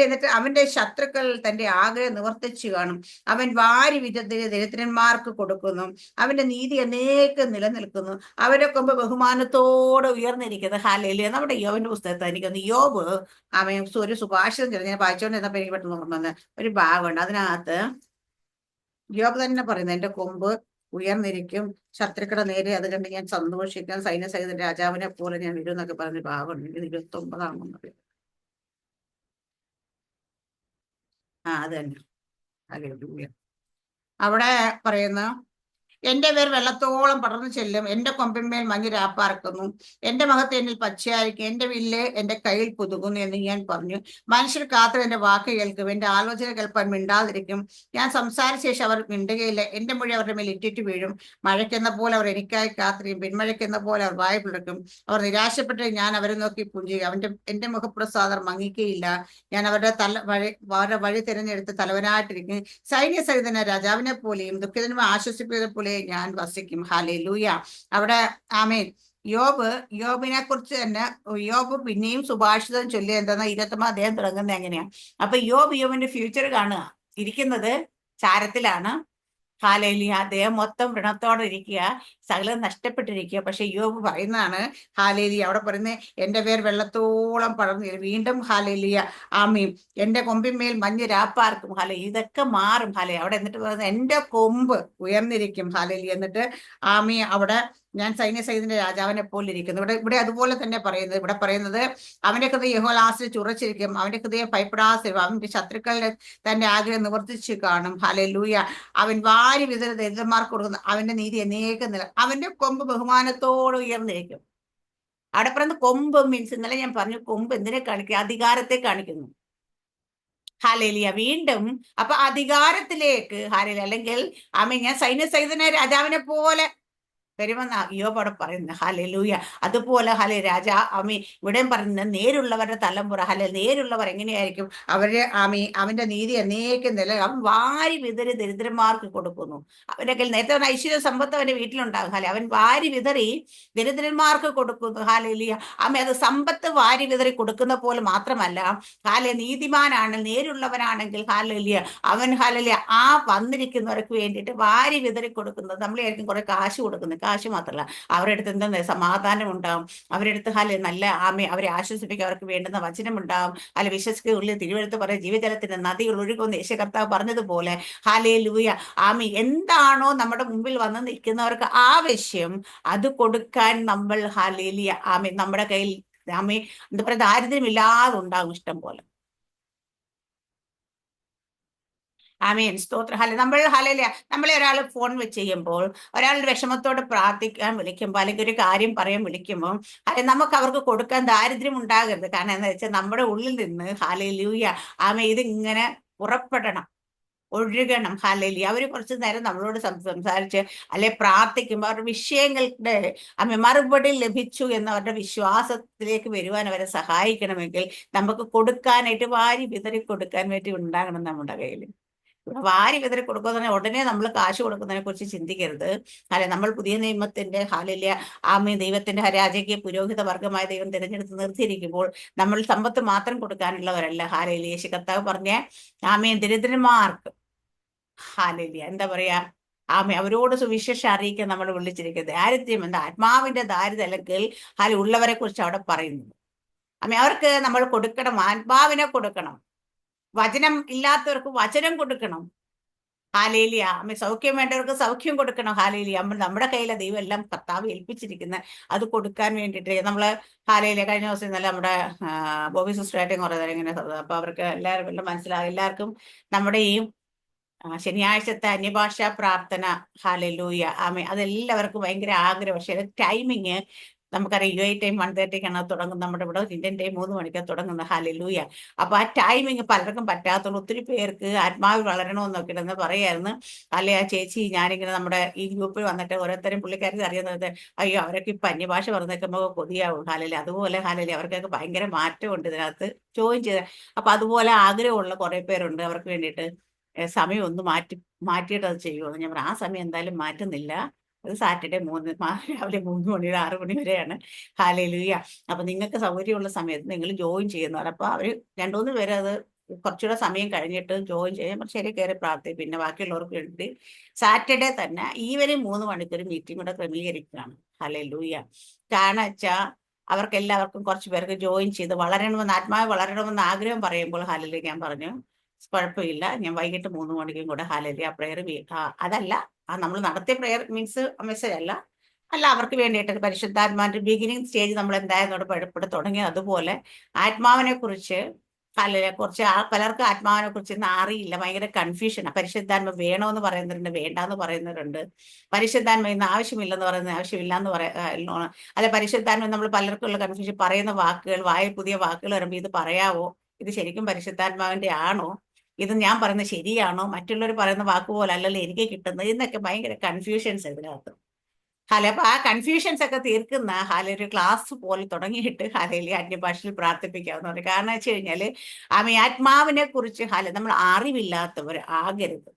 Speaker 1: എന്നിട്ട് അവന്റെ ശത്രുക്കൾ തന്റെ ആഗ്രഹം നിവർത്തിച്ചു കാണും. അവൻ വാരി ദരിദ്രന്മാർക്ക് കൊടുക്കുന്നു. അവന്റെ നീതി എന്നേക്കും നിലനിൽക്കുന്നു. അവരെ കൊമ്പ് ബഹുമാനത്തോടെ ഉയർന്നിരിക്കുന്നു. ഹല്ലേലൂയ. നമ്മുടെ യോബിന്റെ പുസ്തകത്തിൽ എനിക്കൊന്ന് യോബ് ഒരു സുഭാഷിതം ചൊല്ലി ഞാൻ വായിച്ചുകൊണ്ടിരുന്നപ്പോ എനിക്ക് പെട്ടെന്ന് ഓർമ്മ വന്ന ഒരു ഭാഗമുണ്ട്. അതിനകത്ത് യോബ് തന്നെ പറയുന്നത്, എന്റെ കൊമ്പ് ഉയർന്നിരിക്കും, ശത്രുക്കളുടെ നേരെ അത് കണ്ട് ഞാൻ സന്തോഷിക്കാം, സൈന്യസഹിത രാജാവിനെ പോലെ ഞാൻ വരും എന്നൊക്കെ പറഞ്ഞ ഭാഗമുണ്ട്. 29 അത് തന്നെ. ഹല്ലേലൂയ. അവിടെ പറയുന്ന, എന്റെ പേർ വെള്ളത്തോളം പടർന്നു ചെല്ലും, എന്റെ കൊമ്പിന്മേൽ മഞ്ഞ് രാപ്പാർക്കുന്നു, എന്റെ മഹത്ത് എന്നിൽ പച്ചയായിരിക്കും, എന്റെ വില്ല് എന്റെ കയ്യിൽ പുതുകുന്നു എന്ന് ഞാൻ പറഞ്ഞു. മനുഷ്യർ കാത്തു എന്റെ വാക്ക് കേൾക്കും, എന്റെ ആലോചന കേൾപ്പാൻ മിണ്ടാതിരിക്കും. ഞാൻ സംസാരിച്ച ശേഷം അവർ മിണ്ടുകയില്ല, എന്റെ മൊഴി അവരുടെ മേൽ ഇറ്റിറ്റ് വീഴും. മഴയ്ക്കെന്ന പോലെ അവർ എനിക്കായി കാത്തിരിക്കും, പിന്മഴയ്ക്കെന്ന പോലെ അവർ വായ പിളർക്കും. അവർ നിരാശപ്പെട്ട് ഞാൻ അവരെ നോക്കി പുഞ്ചിരിക്കും. എന്റെ മുഖപ്രസാദം മങ്ങിക്കയില്ല. ഞാൻ അവരുടെ വഴി തിരഞ്ഞെടുത്ത് തലവനായിട്ടിരിക്കും. സൈന്യസഹിതന രാജാവിനെ പോലെയും ദുഃഖിതനും ആശ്വസിപ്പിക്കുന്ന പോലെ ഞാൻ വസിക്കും. ഹല്ലേലൂയ. അവിടെ യോബിനെ കുറിച്ച് തന്നെ യോബ് പിന്നെയും സുഭാഷിതം ചൊല്ലി. എന്താ 20 അദ്ദേഹം തുടങ്ങുന്നത് എങ്ങനെയാ? അപ്പൊ യോബിന്റെ ഫ്യൂച്ചർ കാണുക, ഇരിക്കുന്നത് ചാരത്തിലാണ്, ഹാലേലിയ, അദ്ദേഹം മൊത്തം വ്രണത്തോടെ ഇരിക്കുക, സകലം നഷ്ടപ്പെട്ടിരിക്കുക. പക്ഷെ യോബ് പറയുന്നതാണ്, ഹാലേലിയ, അവിടെ പറയുന്നത് എന്റെ പേർ വെള്ളത്തോളം പടർന്നു. വീണ്ടും ഹാലേലിയ, ആമീൻ, എന്റെ കൊമ്പിന്മേൽ മഞ്ഞ് രാപ്പാർക്കും. ഇതൊക്കെ മാറും. അവിടെ എന്നിട്ട് പറയുന്നത് എന്റെ കൊമ്പ് ഉയർന്നിരിക്കും. എന്നിട്ട് ആമീ, അവിടെ ഞാൻ സൈന്യസൈന്യത്തിന്റെ രാജാവിനെ പോലെ ഇരിക്കുന്നു. ഇവിടെ അതുപോലെ തന്നെ പറയുന്നത്, ഇവിടെ പറയുന്നത് അവന്റെ ഹൃദയം യഹോവയിൽ ആശ്രയിച്ച് ഉറച്ചിരിക്കും, അവന്റെ ഹൃദയം ഭയപ്പെടാതിരിക്കും, അവന്റെ ശത്രുക്കളുടെ തന്റെ ആഗ്രഹം നിവർത്തിച്ച് കാണും. ഹല്ലേലൂയ. അവൻ വാരി വിതറി ദരിദ്രന്മാർക്ക് കൊടുക്കുന്നു, അവന്റെ നീതി എന്നേക്കും നില. അവന്റെ കൊമ്പ് ബഹുമാനത്തോടെ ഉയർന്നിരിക്കും. അവിടെ പറയുന്നത് കൊമ്പ് മീൻസ്, ഇന്നലെ ഞാൻ പറഞ്ഞു കൊമ്പ് എന്തിനെ കാണിക്കുക? അധികാരത്തെ കാണിക്കുന്നു. ഹാലേലിയ. വീണ്ടും അപ്പൊ അധികാരത്തിലേക്ക് ഹാലേലിയ, അല്ലെങ്കിൽ ഞാൻ സൈന്യസൈന്യ രാജാവിനെ പോലെ വരുമെന്ന് യോബ് അവിടെ പറയുന്നത്. ഹല്ലേലൂയ. അതുപോലെ ഇവിടെയും പറയുന്നത് നേരുള്ളവരുടെ തലമുറ. നേരുള്ളവർ എങ്ങനെയായിരിക്കും? അവന്റെ നീതി എന്നേക്കും നില. അവൻ വാരി വിതറി ദരിദ്രന്മാർക്ക് കൊടുക്കുന്നു. അവന്റെ കയ്യിൽ നേരത്തെ ഐശ്വര്യ സമ്പത്ത് അവന്റെ വീട്ടിലുണ്ടാകും. അവൻ വാരി വിതറി ദരിദ്രന്മാർക്ക് കൊടുക്കുന്നു. ഹാലേലിയ. അത് സമ്പത്ത് വാരി വിതറി കൊടുക്കുന്ന പോലെ മാത്രമല്ല, നീതിമാനാണ്, നേരുള്ളവനാണെങ്കിൽ ഹാലേലിയ, അവൻ ഹാലേലിയ വന്നിരിക്കുന്നവർക്ക് വേണ്ടിയിട്ട് വാരി വിതറി കൊടുക്കുന്നത്. നമ്മളായിരിക്കും കുറെ കാശ് കൊടുക്കുന്നത്. കാശ് മാത്രമല്ല, അവരുടെ അടുത്ത് എന്താ സമാധാനം ഉണ്ടാവും. അവരുടെ അടുത്ത് നല്ല അവരെ ആശ്വസിപ്പിക്കുക, അവർക്ക് വേണ്ടുന്ന വചനം ഉണ്ടാവും. വിശ്വസിക്കുള്ളിൽ തിരുവെഴുത്ത് പറയും, ജീവജലത്തിന്റെ നദികൾ ഒഴുകുന്ന യേശു കർത്താവ് പറഞ്ഞതുപോലെ. ഹല്ലേലൂയ. എന്താണോ നമ്മുടെ മുമ്പിൽ വന്ന് നിൽക്കുന്നവർക്ക് ആവശ്യം, അത് കൊടുക്കാൻ നമ്മൾ ഹല്ലേലൂയ നമ്മുടെ കയ്യിൽ എന്താ പറയുക, ദാരിദ്ര്യമില്ലാതെ ഉണ്ടാകും ഇഷ്ടം പോലെ. സ്തോത്രം. നമ്മളെ ഒരാൾ ഫോൺ വെച്ച് ചെയ്യുമ്പോൾ, ഒരാളുടെ വിഷമത്തോട് പ്രാർത്ഥിക്കാൻ വിളിക്കുമ്പോൾ, അല്ലെങ്കിൽ ഒരു കാര്യം പറയാൻ വിളിക്കുമ്പോൾ, നമുക്ക് അവർക്ക് കൊടുക്കാൻ ദാരിദ്ര്യം ഉണ്ടാകരുത്. കാരണം എന്താ വെച്ചാൽ നമ്മുടെ ഉള്ളിൽ നിന്ന് ഹല്ലേലൂയ ഇതിങ്ങനെ പുറപ്പെടണം, ഒഴുകണം. അവര് കുറച്ചു നേരം നമ്മളോട് സംസാരിച്ച് പ്രാർത്ഥിക്കുമ്പോൾ അവരുടെ വിഷയങ്ങളുടെ മറുപടി ലഭിച്ചു എന്നവരുടെ വിശ്വാസത്തിലേക്ക് വരുവാൻ അവരെ സഹായിക്കണമെങ്കിൽ നമുക്ക് കൊടുക്കാനായിട്ട് വാരി വിതറി കൊടുക്കാൻ വേണ്ടി ഉണ്ടാകണം നമ്മുടെ കയ്യിൽ. വാരി വിതറി കൊടുക്കുന്നതിന് ഉടനെ നമ്മൾ കാശ് കൊടുക്കുന്നതിനെ കുറിച്ച് ചിന്തിക്കരുത്. നമ്മൾ പുതിയ നിയമത്തിന്റെ ദൈവത്തിന്റെ രാജകീയ പുരോഹിത വർഗമായ ദൈവം തിരഞ്ഞെടുത്ത് നിർത്തിയിരിക്കുമ്പോൾ നമ്മൾ സമ്പത്ത് മാത്രം കൊടുക്കാനുള്ളവരല്ല. യേശു കർത്താവ് പറഞ്ഞ ദരിദ്രന്മാർക്ക് എന്താ പറയാ, അവരോട് സുവിശേഷം അറിയിക്കാൻ നമ്മൾ വിളിച്ചിരിക്കുന്നത്. ദാരിദ്ര്യം എന്താ? ആത്മാവിന്റെ ദാരിദ്ര്യം, അല്ലെങ്കിൽ ഉള്ളവരെ കുറിച്ച് അവിടെ പറയുന്നത്. അവർക്ക് നമ്മൾ കൊടുക്കണം, ആത്മാവിനെ കൊടുക്കണം. വചനം ഇല്ലാത്തവർക്ക് വചനം കൊടുക്കണം. ഹാലേലിയ. സൗഖ്യം വേണ്ടവർക്ക് സൗഖ്യം കൊടുക്കണം. ഹാലേലിയ. നമ്മുടെ കയ്യിലെ ദൈവം എല്ലാം കർത്താവ് ഏൽപ്പിച്ചിരിക്കുന്നത് അത് കൊടുക്കാൻ വേണ്ടിയിട്ട്. നമ്മള് ഹാലേലിയ കഴിഞ്ഞ ദിവസം ഇന്നലെ നമ്മുടെ ബോബി സിസ്റ്ററായിട്ടും കുറെ നേരം ഇങ്ങനെ, അപ്പൊ അവർക്ക് എല്ലാവരും എല്ലാം മനസ്സിലാകും. എല്ലാവർക്കും നമ്മുടെ ഈ ശനിയാഴ്ചത്തെ അന്യഭാഷാ പ്രാർത്ഥന ഹാലേലൂയ അതെല്ലാവർക്കും ഭയങ്കര ആഗ്രഹം. പക്ഷെ ടൈമിങ് നമുക്കറിയാം, UAE ടൈം 1:30 തുടങ്ങുന്നത്. നമ്മുടെ ഇവിടെ ഇന്ത്യൻ ടൈം 3 മണിക്കാണ് തുടങ്ങുന്നത്. ഹല്ലേലൂയ. അപ്പൊ ആ ടൈമിങ് പലർക്കും പറ്റാത്തുള്ളൂ. ഒത്തിരി പേർക്ക് ആത്മാവിൽ വളരണമെന്നൊക്കെ ഇല്ലെന്ന് പറയായിരുന്നു. ആ ചേച്ചി, ഞാനിങ്ങനെ നമ്മുടെ ഈ ഗ്രൂപ്പിൽ വന്നിട്ട് ഓരോരുത്തരും പുള്ളിക്കാർക്ക് അറിയുന്നത്, അയ്യോ അവരൊക്കെ ഇപ്പൊ അന്യഭാഷ പറഞ്ഞേക്കുമ്പോൾ കൊതിയാവും. അതുപോലെ അവർക്കൊക്കെ ഭയങ്കര മാറ്റമുണ്ട് ഇതിനകത്ത് ജോയിൻ ചെയ്ത്. അപ്പൊ അതുപോലെ ആഗ്രഹമുള്ള കുറെ പേരുണ്ട്. അവർക്ക് വേണ്ടിയിട്ട് സമയം ഒന്ന് മാറ്റിയിട്ട് അത് ചെയ്യുമെന്ന് ഞാൻ പറഞ്ഞു. ആ സമയം എന്തായാലും മാറ്റുന്നില്ല. അത് സാറ്റർഡേ രാവിലെ 3 മണി 6 മണി വരെയാണ്. ഹല്ലേലൂയ. അപ്പൊ നിങ്ങൾക്ക് സൗകര്യമുള്ള സമയത്ത് നിങ്ങൾ ജോയിൻ ചെയ്യുന്നവർ, അപ്പൊ അവര് 2-3 പേര് അത് കുറച്ചുകൂടെ സമയം കഴിഞ്ഞിട്ട് ജോയിൻ ചെയ്യാൻ ശരി കയറി പ്രാർത്ഥിക്കും. പിന്നെ ബാക്കിയുള്ളവർക്ക് വേണ്ടി സാറ്റർഡേ തന്നെ ഈവനിങ് 3 മണിക്കൂർ മീറ്റിംഗ് കൂടെ ക്രമീകരിക്കുകയാണ്. ഹല്ലേലൂയ. കാരണം വെച്ചാൽ അവർക്ക് എല്ലാവർക്കും കുറച്ച് പേർക്ക് ജോയിൻ ചെയ്ത് വളരണമെന്ന്, ആത്മാവ് വളരണമെന്ന് ആഗ്രഹം പറയുമ്പോൾ ഹല്ലേലൂയ ഞാൻ പറഞ്ഞു കുഴപ്പമില്ല, ഞാൻ വൈകിട്ട് 3 മണിക്കും കൂടെ ഹല്ലേലൂയ പ്രെയർ. അതല്ല, നമ്മൾ നടത്തിയ പ്രെയർ മീൻസ് മെസ്സേജ് അല്ല അവർക്ക് വേണ്ടിയിട്ട് പരിശുദ്ധാത്മാവിന്റെ ബിഗിനിങ് സ്റ്റേജ് നമ്മൾ എന്തായെന്നോട് പഴപ്പെട്ട് തുടങ്ങി. അതുപോലെ ആത്മാവിനെ കുറിച്ച് കുറച്ച് പലർക്ക് ആത്മാവിനെ കുറിച്ച് ഇന്ന് അറിയില്ല, ഭയങ്കര കൺഫ്യൂഷനാണ്. പരിശുദ്ധാത്മ വേണമെന്ന് പറയുന്നവരുണ്ട്, വേണ്ടാന്ന് പറയുന്നവരുണ്ട്. പരിശുദ്ധാത്മ ഇന്ന് ആവശ്യമില്ലെന്ന് പറയുന്നത് ആവശ്യമില്ല എന്ന് പറയാ. പരിശുദ്ധാത്മ നമ്മൾ പലർക്കുള്ള കൺഫ്യൂഷൻ, പറയുന്ന വാക്കുകൾ, വായിൽ പുതിയ വാക്കുകൾ വരുമ്പോൾ ഇത് പറയാവോ, ഇത് ശരിക്കും പരിശുദ്ധാത്മാവിന്റെ ആണോ, ഇത് ഞാൻ പറയുന്നത് ശരിയാണോ, മറ്റുള്ളവർ പറയുന്ന വാക്കുപോലെ അല്ലല്ലോ എനിക്ക് കിട്ടുന്നത്, എന്നൊക്കെ ഭയങ്കര കൺഫ്യൂഷൻസ് ഇതിനകത്ത്. അപ്പൊ ആ കൺഫ്യൂഷൻസ് ഒക്കെ തീർക്കുന്ന ഒരു ക്ലാസ് പോലെ തുടങ്ങിയിട്ട് അന്യഭാഷയിൽ പ്രാർത്ഥിപ്പിക്കാവുന്ന പറയും. കാരണം വെച്ച് കഴിഞ്ഞാല് ആത്മാവിനെ കുറിച്ച് നമ്മൾ അറിവില്ലാത്തവർ ആകരുത്.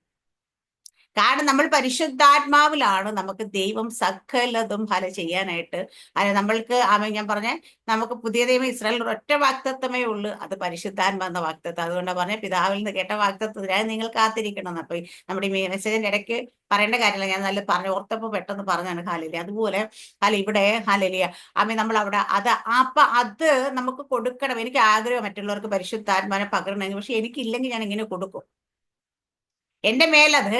Speaker 1: കാരണം നമ്മൾ പരിശുദ്ധാത്മാവിലാണ് നമുക്ക് ദൈവം സകലതും ചെയ്യാനായിട്ട്. നമ്മൾക്ക് ഞാൻ പറഞ്ഞ നമുക്ക് പുതിയ ദൈവം ഇസ്രായേലിൽ ഒറ്റ വാഗ്ദത്തമേ ഉള്ളൂ, അത് പരിശുദ്ധാത്മ എന്ന വാഗ്ദത്തം. അതുകൊണ്ടാണ് പറഞ്ഞ പിതാവിൽ നിന്ന് കേട്ട വാഗ്ദത്തത്തിനായി നിങ്ങൾ കാത്തിരിക്കണം. അപ്പൊ നമ്മുടെ ഈ മെസ്സേജിന്റെ ഇടയ്ക്ക് പറയേണ്ട കാര്യമില്ല, ഞാൻ നല്ല പറഞ്ഞു ഓർത്തപ്പോ പെട്ടെന്ന് പറഞ്ഞാണ്. ഹാലേലിയ. അതുപോലെ ഇവിടെ ഹാലേലിയ നമ്മൾ അവിടെ അത് നമുക്ക് കൊടുക്കണം. എനിക്ക് ആഗ്രഹം മറ്റുള്ളവർക്ക് പരിശുദ്ധാത്മാനെ പകരണമെങ്കിൽ, പക്ഷെ എനിക്കില്ലെങ്കിൽ ഞാൻ ഇങ്ങനെ കൊടുക്കും. എന്റെ മേലത്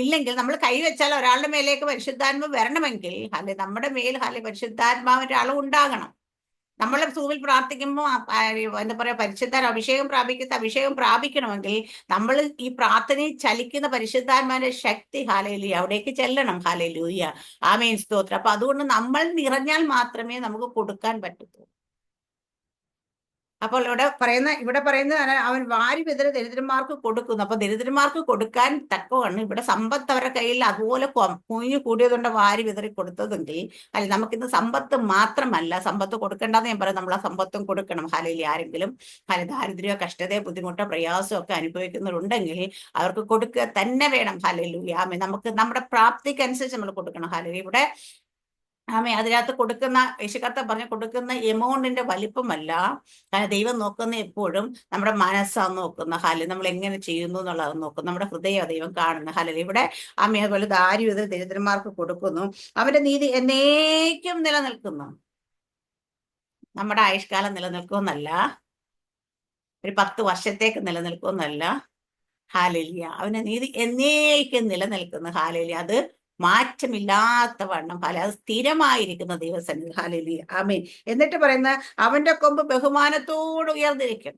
Speaker 1: ഇല്ലെങ്കിൽ നമ്മൾ കൈവച്ചാൽ ഒരാളുടെ മേലേക്ക് പരിശുദ്ധാത്മ വരണമെങ്കിൽ നമ്മുടെ മേൽ പരിശുദ്ധാത്മാവിന്റെ അളവ് ഉണ്ടാകണം. നമ്മൾ സൂവിൽ പ്രാർത്ഥിക്കുമ്പോൾ എന്താ പറയാ, അഭിഷേകം പ്രാപിക്കണമെങ്കിൽ നമ്മൾ ഈ പ്രാർത്ഥനയിൽ ചലിക്കുന്ന പരിശുദ്ധാത്മാവിന്റെ ശക്തി അവിടേക്ക് ചെല്ലണം. ആമേൻ, സ്തോത്രം. അപ്പൊ അതുകൊണ്ട് നമ്മൾ നിറഞ്ഞാൽ മാത്രമേ നമുക്ക് കൊടുക്കാൻ പറ്റൂ. അപ്പോൾ ഇവിടെ പറയുന്ന അവൻ വാരി വിതറി ദരിദ്രന്മാർക്ക് കൊടുക്കുന്നു. അപ്പൊ ദരിദ്രന്മാർക്ക് കൊടുക്കാൻ തക്കവണ്ണം ഇവിടെ സമ്പത്ത് അവരുടെ കയ്യിൽ അതുപോലെ കുഞ്ഞു കൂടിയതുകൊണ്ട് വാരി വിതറി കൊടുത്തതെങ്കിൽ നമുക്കിന്ന് സമ്പത്ത് മാത്രമല്ല, സമ്പത്ത് കൊടുക്കേണ്ടെന്ന് ഞാൻ പറയാം, നമ്മൾ ആ സമ്പത്തും കൊടുക്കണം. ആരെങ്കിലും ദാരിദ്ര്യമോ കഷ്ടതയോ ബുദ്ധിമുട്ടോ പ്രയാസമോ ഒക്കെ അനുഭവിക്കുന്നവരുണ്ടെങ്കിൽ അവർക്ക് കൊടുക്കുക തന്നെ വേണം. നമുക്ക് നമ്മുടെ പ്രാപ്തിക്കനുസരിച്ച് നമ്മൾ കൊടുക്കണം. ഇവിടെ അതിനകത്ത് കൊടുക്കുന്ന യേശുക്കർത്താവ് പറഞ്ഞ് കൊടുക്കുന്ന എമൗണ്ടിന്റെ വലിപ്പമല്ല, ദൈവം നോക്കുന്ന എപ്പോഴും നമ്മുടെ മനസ്സാണ് നോക്കുന്ന. നമ്മൾ എങ്ങനെ ചെയ്യുന്നു എന്നുള്ളത് നോക്കും, നമ്മുടെ ഹൃദയം ദൈവം കാണുന്ന. ഇവിടെ അതുപോലെ ദാരിദ്ര്യ ദരിദ്രന്മാർക്ക് കൊടുക്കുന്നു, അവന്റെ നീതി എന്നേക്കും നിലനിൽക്കുന്നു. നമ്മുടെ ആയുഷ്കാലം നിലനിൽക്കുമെന്നല്ല, ഒരു 10 വർഷത്തേക്ക് നിലനിൽക്കുമെന്നല്ല. അവന്റെ നീതി എന്നേക്കും നിലനിൽക്കുന്നു. അത് മാറ്റമില്ലാത്ത വണ്ണം അത് സ്ഥിരമായിരിക്കുന്ന ദൈവസന്നിധി. ഹാലേലൂയ, ആമേൻ. എന്നിട്ട് പറയുന്ന അവന്റെ കൊമ്പ് ബഹുമാനത്തോട് ഉയർന്നിരിക്കും.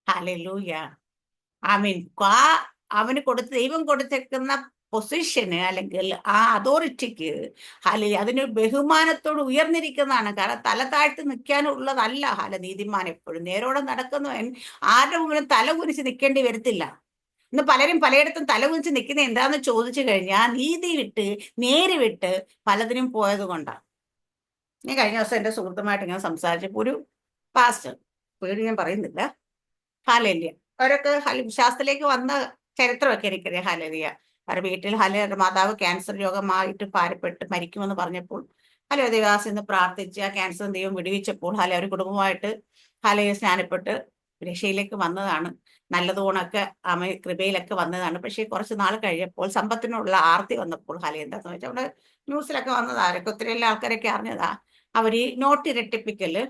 Speaker 1: ഹാലേലൂയ, ആമേൻ. അവന് ദൈവം കൊടുത്തേക്കുന്ന പൊസിഷന് അല്ലെങ്കിൽ ആ അതോറിറ്റിക്ക് അതിന് ബഹുമാനത്തോട് ഉയർന്നിരിക്കുന്നതാണ്. കാരണം തല താഴ്ത്തി നിൽക്കാനുള്ളതല്ല. നീതിമാൻ എപ്പോഴും നേരോടെ നടക്കുന്നവൻ ആരുടെ മുമ്പിലും തല കുനിച്ച് നിൽക്കേണ്ടി വരത്തില്ല. ഇന്ന് പലരും പലയിടത്തും തലകുനിച്ച് നിൽക്കുന്നത് എന്താന്ന് ചോദിച്ചു കഴിഞ്ഞാൽ നീതി വിട്ട് നേര് വിട്ട് പലതിനും പോയത് കൊണ്ടാണ്. ഞാൻ കഴിഞ്ഞ ദിവസം എൻ്റെ സുഹൃത്തുമായിട്ട് ഇങ്ങനെ സംസാരിച്ചപ്പോൾ ഒരു പാസ്റ്റർ, പേര് ഞാൻ പറയുന്നില്ല, അവരൊക്കെ വിശ്വാസത്തിലേക്ക് വന്ന ചരിത്രമൊക്കെ എനിക്കറിയാം. അവരുടെ വീട്ടിൽ മാതാവ് ക്യാൻസർ രോഗമായിട്ട് ഭാരപ്പെട്ട് മരിക്കുമെന്ന് പറഞ്ഞപ്പോൾ ദേവദാസ് എന്ന് പ്രാർത്ഥിച്ച് ആ ക്യാൻസർ ദൈവം വിടുവിച്ചപ്പോൾ അവർ കുടുംബമായിട്ട് സ്നാനപ്പെട്ട് രക്ഷയിലേക്ക് വന്നതാണ്. നല്ലതോണൊക്കെ കൃപയിലൊക്കെ വന്നതാണ്. പക്ഷേ കുറച്ച് നാൾ കഴിഞ്ഞപ്പോൾ സമ്പത്തിനുള്ള ആർത്തി വന്നപ്പോൾ എന്താന്ന് വെച്ചാൽ അവിടെ ന്യൂസിലൊക്കെ വന്നതാ, ഒത്തിരി എല്ലാ ആൾക്കാരൊക്കെ അറിഞ്ഞതാ, അവർ നോട്ട് ഇരട്ടിപ്പിക്കല്,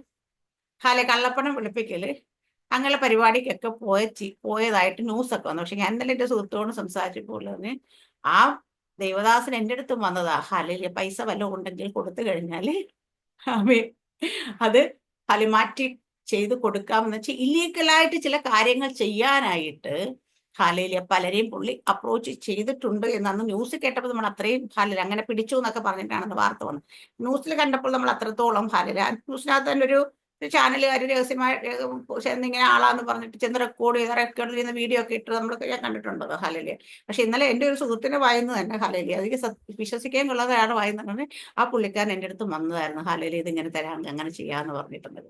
Speaker 1: കള്ളപ്പണം വെളുപ്പിക്കല്, അങ്ങനെ പരിപാടിക്കൊക്കെ പോയതായിട്ട് ന്യൂസൊക്കെ വന്നു. പക്ഷെ ഞാൻ ഇന്നലെ എൻ്റെ സുഹൃത്തോട് സംസാരിച്ചപ്പോൾ ആ ദേവദാസൻ എൻ്റെ അടുത്തും വന്നതാ, പൈസ വല്ലതും ഉണ്ടെങ്കിൽ കൊടുത്തു കഴിഞ്ഞാല് അത് മാറ്റി ചെയ്ത് കൊടുക്കാമെന്ന് വെച്ചാൽ ഇല്ലീഗലായിട്ട് ചില കാര്യങ്ങൾ ചെയ്യാനായിട്ട് പലരെയും പുള്ളി അപ്രോച്ച് ചെയ്തിട്ടുണ്ട് എന്നാണ് ന്യൂസ് കേട്ടപ്പോൾ നമ്മൾ അത്രയും അങ്ങനെ പിടിച്ചു എന്നൊക്കെ പറഞ്ഞിട്ടാണ് വാർത്ത വന്നത്. ന്യൂസിൽ കണ്ടപ്പോൾ നമ്മൾ അത്രത്തോളം ന്യൂസിനകത്ത് തന്നെ ഒരു ചാനലുകാർ രഹസ്യമായി ഇങ്ങനെ ആളാന്ന് പറഞ്ഞിട്ട് ചെന്ന് റെക്കോർഡ് ചെയ്യുന്ന വീഡിയോ ഒക്കെ ഇട്ട് നമ്മളൊക്കെ ഞാൻ കണ്ടിട്ടുണ്ട്. പക്ഷെ ഇന്നലെ എൻ്റെ ഒരു സുഹൃത്തിനെ വായന്ന് തന്നെ അതിന് വിശ്വസിക്കാൻ കൊള്ളാതെയാണ് വായുന്നത്. ആ പുള്ളിക്കാരൻ എൻ്റെ അടുത്ത് വന്നതായിരുന്നു, ഇത് ഇങ്ങനെ തരാം അങ്ങനെ ചെയ്യാന്ന് പറഞ്ഞിട്ടുണ്ട്.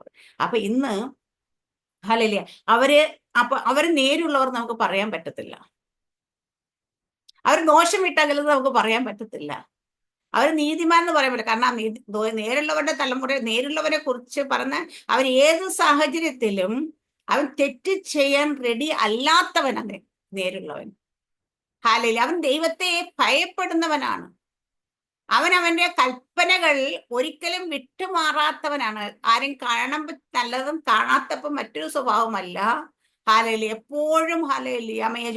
Speaker 1: അപ്പൊ ഇന്ന് അവര് നേരുള്ളവർ നമുക്ക് പറയാൻ പറ്റത്തില്ല, അവർ ദോഷം വിട്ടകലുന്നത് നമുക്ക് പറയാൻ പറ്റത്തില്ല, അവർ നീതിമാൻ എന്ന് പറയാൻ പറ്റില്ല. കാരണം നേരുള്ളവരുടെ തലമുറ നേരുള്ളവരെ കുറിച്ച് പറഞ്ഞ അവൻ ഏത് സാഹചര്യത്തിലും അവൻ തെറ്റ് ചെയ്യാൻ റെഡി അല്ലാത്തവനാണ് നേരുള്ളവൻ. അവൻ ദൈവത്തെ ഭയപ്പെടുന്നവനാണ്. അവന്റെ കൽപ്പനകൾ ഒരിക്കലും വിട്ടുമാറാത്തവനാണ്. ആരും കാണുമ്പോൾ നല്ലതും കാണാത്തപ്പോ മറ്റൊരു സ്വഭാവമല്ല. എപ്പോഴും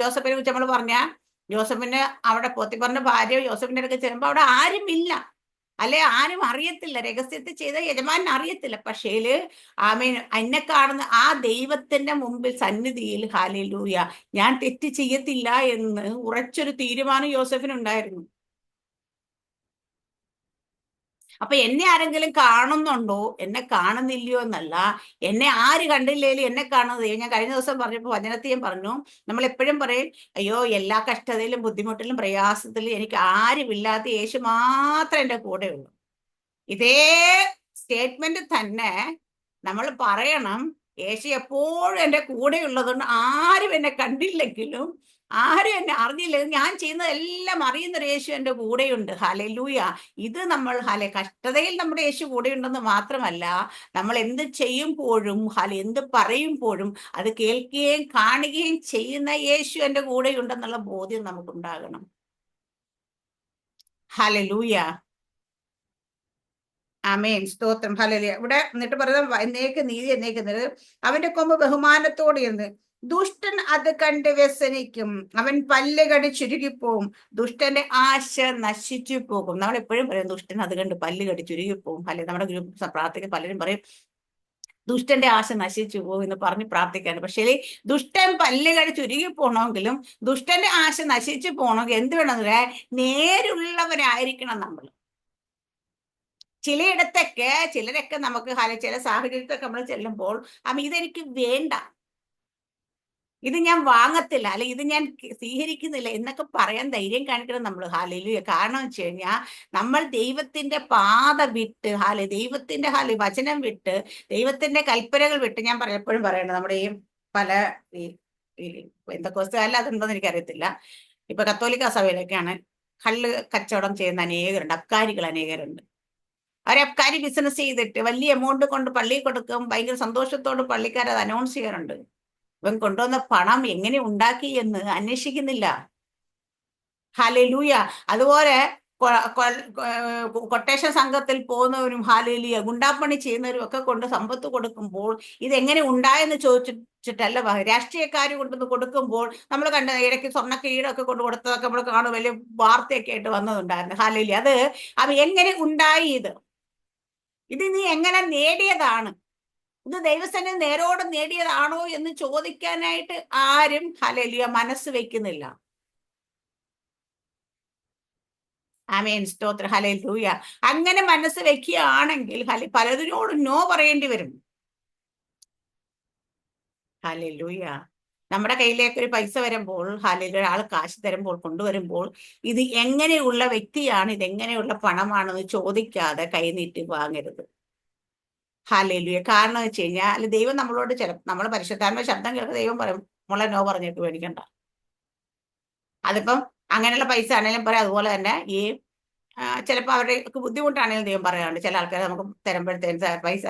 Speaker 1: ജോസഫിനെ കുറിച്ച് നമ്മൾ പറഞ്ഞ ജോസഫിന് അവിടെ പോത്തിഫറിന്റെ ഭാര്യ ജോസഫിന്റെ അടുത്ത് ചെല്ലുമ്പോൾ അവിടെ ആരുമില്ല, ആരും അറിയത്തില്ല, രഹസ്യത്തിൽ ചെയ്ത യജമാനൻ അറിയത്തില്ല. പക്ഷേ എന്നെ കാണുന്ന ആ ദൈവത്തിന്റെ മുമ്പിൽ സന്നിധിയിൽ ഞാൻ തെറ്റ് ചെയ്യത്തില്ല എന്ന് ഉറച്ചൊരു തീരുമാനം യോസഫിനുണ്ടായിരുന്നു. അപ്പൊ എന്നെ ആരെങ്കിലും കാണുന്നുണ്ടോ, എന്നെ കാണുന്നില്ലയോ എന്നല്ല, എന്നെ ആര് കണ്ടില്ലേലും എന്നെ കാണുന്നത്. ഞാൻ കഴിഞ്ഞ ദിവസം പറഞ്ഞപ്പോൾ വചനത്തെയും പറഞ്ഞു, നമ്മൾ എപ്പോഴും പറയും അയ്യോ എല്ലാ കഷ്ടതയിലും ബുദ്ധിമുട്ടിലും പ്രയാസത്തിലും എനിക്ക് ആരുമില്ലാത്ത യേശു മാത്രം എൻ്റെ കൂടെ ഉള്ളൂ. ഇതേ സ്റ്റേറ്റ്മെന്റ് തന്നെ നമ്മൾ പറയണം യേശു എപ്പോഴും എൻ്റെ കൂടെ ഉള്ളതുകൊണ്ട് ആരും എന്നെ കണ്ടില്ലെങ്കിലും ആരും എന്നെ അറിഞ്ഞില്ലെങ്കിലും ഞാൻ ചെയ്യുന്നതെല്ലാം അറിയുന്നൊരു യേശു എൻ്റെ കൂടെയുണ്ട്. ഹല്ലേലൂയ. ഇത് നമ്മൾ കഷ്ടതയിൽ നമ്മുടെ യേശു കൂടെയുണ്ടെന്ന് മാത്രമല്ല, നമ്മൾ എന്ത് ചെയ്യുമ്പോഴും എന്ത് പറയുമ്പോഴും അത് കേൾക്കുകയും കാണുകയും ചെയ്യുന്ന യേശു എൻ്റെ കൂടെയുണ്ടെന്നുള്ള ബോധ്യം നമുക്കുണ്ടാകണം. ഹല്ലേലൂയ. ആമേൻ. സ്തോത്രം. ഹല്ലേലൂയ. ഇവിടെ എന്നിട്ട് പറയുന്നത് എന്നേക്ക് നീതി എന്നേക്ക് നിലനിൽക്കും. അവന്റെ കൊമ്പ് ബഹുമാനത്തോടെ ഇരുന്ന് ദുഷ്ടൻ അത് കണ്ട് വ്യസനിക്കും. അവൻ പല്ല് കടിച്ച് ചുരുങ്ങിപ്പോവും. ദുഷ്ടന്റെ ആശ നശിച്ചു പോകും. നമ്മൾ എപ്പോഴും പറയും ദുഷ്ടൻ അത് കണ്ട് പല്ല് കടിച്ച് ചുരുങ്ങിപ്പോവും. അല്ലെ, നമ്മുടെ ഗ്രൂപ്പ് പ്രാർത്ഥിക്കുന്ന പലരും പറയും ദുഷ്ടന്റെ ആശ നശിച്ചു പോകും എന്ന് പറഞ്ഞ് പ്രാർത്ഥിക്കാണ്. പക്ഷേ ദുഷ്ടൻ പല്ല് കടിച്ച് ചുരുങ്ങി പോകണമെങ്കിലും ദുഷ്ടന്റെ ആശ നശിച്ചു പോകണമെങ്കിൽ എന്ത് വേണമെന്ന് പറയാ, നേരുള്ളവരായിരിക്കണം നമ്മൾ. ചിലയിടത്തൊക്കെ ചിലരൊക്കെ നമുക്ക് ചില സാഹചര്യത്തൊക്കെ നമ്മൾ ചെല്ലുമ്പോൾ ഇതെനിക്ക് വേണ്ട, ഇത് ഞാൻ വാങ്ങത്തില്ല, അല്ലെ ഇത് ഞാൻ സ്വീകരിക്കുന്നില്ല എന്നൊക്കെ പറയാൻ ധൈര്യം കാണിക്കണം നമ്മൾ. ഹല്ലേലൂയ. കാരണം വെച്ച് കഴിഞ്ഞാൽ നമ്മൾ ദൈവത്തിന്റെ പാത വിട്ട് ദൈവത്തിന്റെ വചനം വിട്ട് ദൈവത്തിന്റെ കൽപ്പനകൾ വിട്ട്, ഞാൻ എപ്പോഴും പറയണം, നമ്മുടെ ഈ പല എന്തൊക്കെ അതുണ്ടോന്ന് എനിക്കറിയത്തില്ല, ഇപ്പൊ കത്തോലിക്ക സഭയിലൊക്കെയാണ് കള്ള് കച്ചവടം ചെയ്യുന്ന അനേകരുണ്ട്, അബ്കാരികൾ അനേകരുണ്ട്. അവർ അബ്കാരി ബിസിനസ് ചെയ്തിട്ട് വലിയ എമൗണ്ട് കൊണ്ട് പള്ളിയിൽ കൊടുക്കും, ഭയങ്കര സന്തോഷത്തോട് പള്ളിക്കാർ അത് അനൗൺസ് ചെയ്യാറുണ്ട്. ഇവൻ കൊണ്ടുവന്ന പണം എങ്ങനെ ഉണ്ടാക്കി എന്ന് അന്വേഷിക്കുന്നില്ല. ഹല്ലേലൂയ. അതുപോലെ കൊട്ടേഷൻ സംഘത്തിൽ പോകുന്നവരും ഹല്ലേലൂയ, ഗുണ്ടാപ്പണി ചെയ്യുന്നവരും ഒക്കെ കൊണ്ട് സമ്പത്ത് കൊടുക്കുമ്പോൾ ഇതെങ്ങനെ ഉണ്ടായെന്ന് ചോദിച്ചിട്ടല്ല, രാഷ്ട്രീയക്കാർ കൊണ്ടുവന്ന് കൊടുക്കുമ്പോൾ നമ്മൾ കണ്ട ഇടയ്ക്ക് സ്വർണ്ണ കീഴൊക്കെ കൊണ്ട് കൊടുത്തതൊക്കെ നമ്മൾ കാണും, വലിയ വാർത്തയൊക്കെ ആയിട്ട് വന്നതുണ്ടായിരുന്നു. ഹല്ലേലൂയ. അത് എങ്ങനെ ഉണ്ടായി, ഇത് നീ എങ്ങനെ നേടിയതാണ്, ഇത് ദൈവസന്നിധി നേരോടെ നേടിയതാണോ എന്ന് ചോദിക്കാനായിട്ട് ആരും ഹല്ലേലൂയ മനസ്സ് വെക്കുന്നില്ല. ആമേൻ. സ്തോത്രം. ഹല്ലേലൂയ. അങ്ങനെ മനസ്സ് വെക്കുകയാണെങ്കിൽ പലതിനോടും നോ പറയേണ്ടി വരും. ഹല്ലേലൂയ. നമ്മുടെ കയ്യിലേക്ക് ഒരു പൈസ വരുമ്പോൾ ഒരാൾ കാശ് തരുമ്പോൾ കൊണ്ടുവരുമ്പോൾ ഇത് എങ്ങനെയുള്ള വ്യക്തിയാണ്, ഇതെങ്ങനെയുള്ള പണമാണെന്ന് ചോദിക്കാതെ കൈനീട്ടി വാങ്ങരുത്. ഹല്ലേലൂയ. കാരണം വെച്ച് കഴിഞ്ഞാൽ ദൈവം നമ്മളോട് നമ്മൾ പരിശുദ്ധാത്മ ശബ്ദം കേൾക്കുന്ന ദൈവം പറയും, മോളെ നോ പറഞ്ഞിട്ട് മേടിക്കണ്ട. അതിപ്പം അങ്ങനെയുള്ള പൈസ ആണെങ്കിലും പറയാം. അതുപോലെ തന്നെ ഈ ചിലപ്പോൾ അവരുടെ ബുദ്ധിമുട്ടാണെങ്കിലും ദൈവം പറയാറുണ്ട്. ചില ആൾക്കാർ നമുക്ക് തരുമ്പോഴത്തേന് പൈസ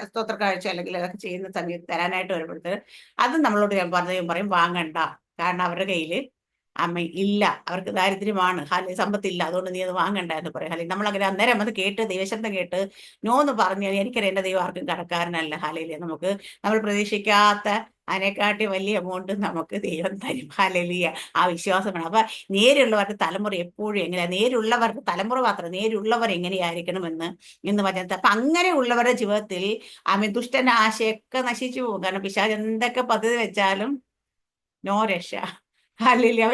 Speaker 1: സ്തോത്ര കാഴ്ച അല്ലെങ്കിൽ അതൊക്കെ ചെയ്യുന്ന സമയത്ത് തരാനായിട്ട് വരുമ്പോഴത്തേന് അത് നമ്മളോട് ദൈവം പറയും വാങ്ങണ്ട. കാരണം അവരുടെ കയ്യിൽ ഇല്ല, അവർക്ക് ദാരിദ്ര്യമാണ്, സമ്പത്തില്ല, അതുകൊണ്ട് നീ അത് വാങ്ങണ്ട എന്ന് പറയും. അല്ലെങ്കിൽ നമ്മളങ്ങനെ അന്നേരം അത് കേട്ട് ദൈവശബ്ദം കേട്ട് നോ എന്ന് പറഞ്ഞാൽ എനിക്കറിയാം എൻ്റെ ദൈവം ആർക്കും കടക്കാരനല്ല. നമുക്ക് നമ്മൾ പ്രതീക്ഷിക്കാത്ത അതിനെക്കാട്ടി വലിയ എമൗണ്ട് നമുക്ക് ദൈവം തരും. ഹല്ലേലൂയ. ആ വിശ്വാസമാണ്. അപ്പൊ നേരുള്ളവർക്ക് തലമുറ എപ്പോഴും എങ്ങനെയാ, നേരുള്ളവർക്ക് തലമുറ മാത്രം, നേരുള്ളവർ എങ്ങനെയായിരിക്കണമെന്ന് പറഞ്ഞത്. അപ്പൊ അങ്ങനെയുള്ളവരുടെ ജീവിതത്തിൽ ദുഷ്ടന്റെ ആശയൊക്കെ നശിച്ചു പോകും. കാരണം പിശാച് എന്തൊക്കെ പദ്ധതി വെച്ചാലും നോ രക്ഷ. ഹല്ലേലൂയ.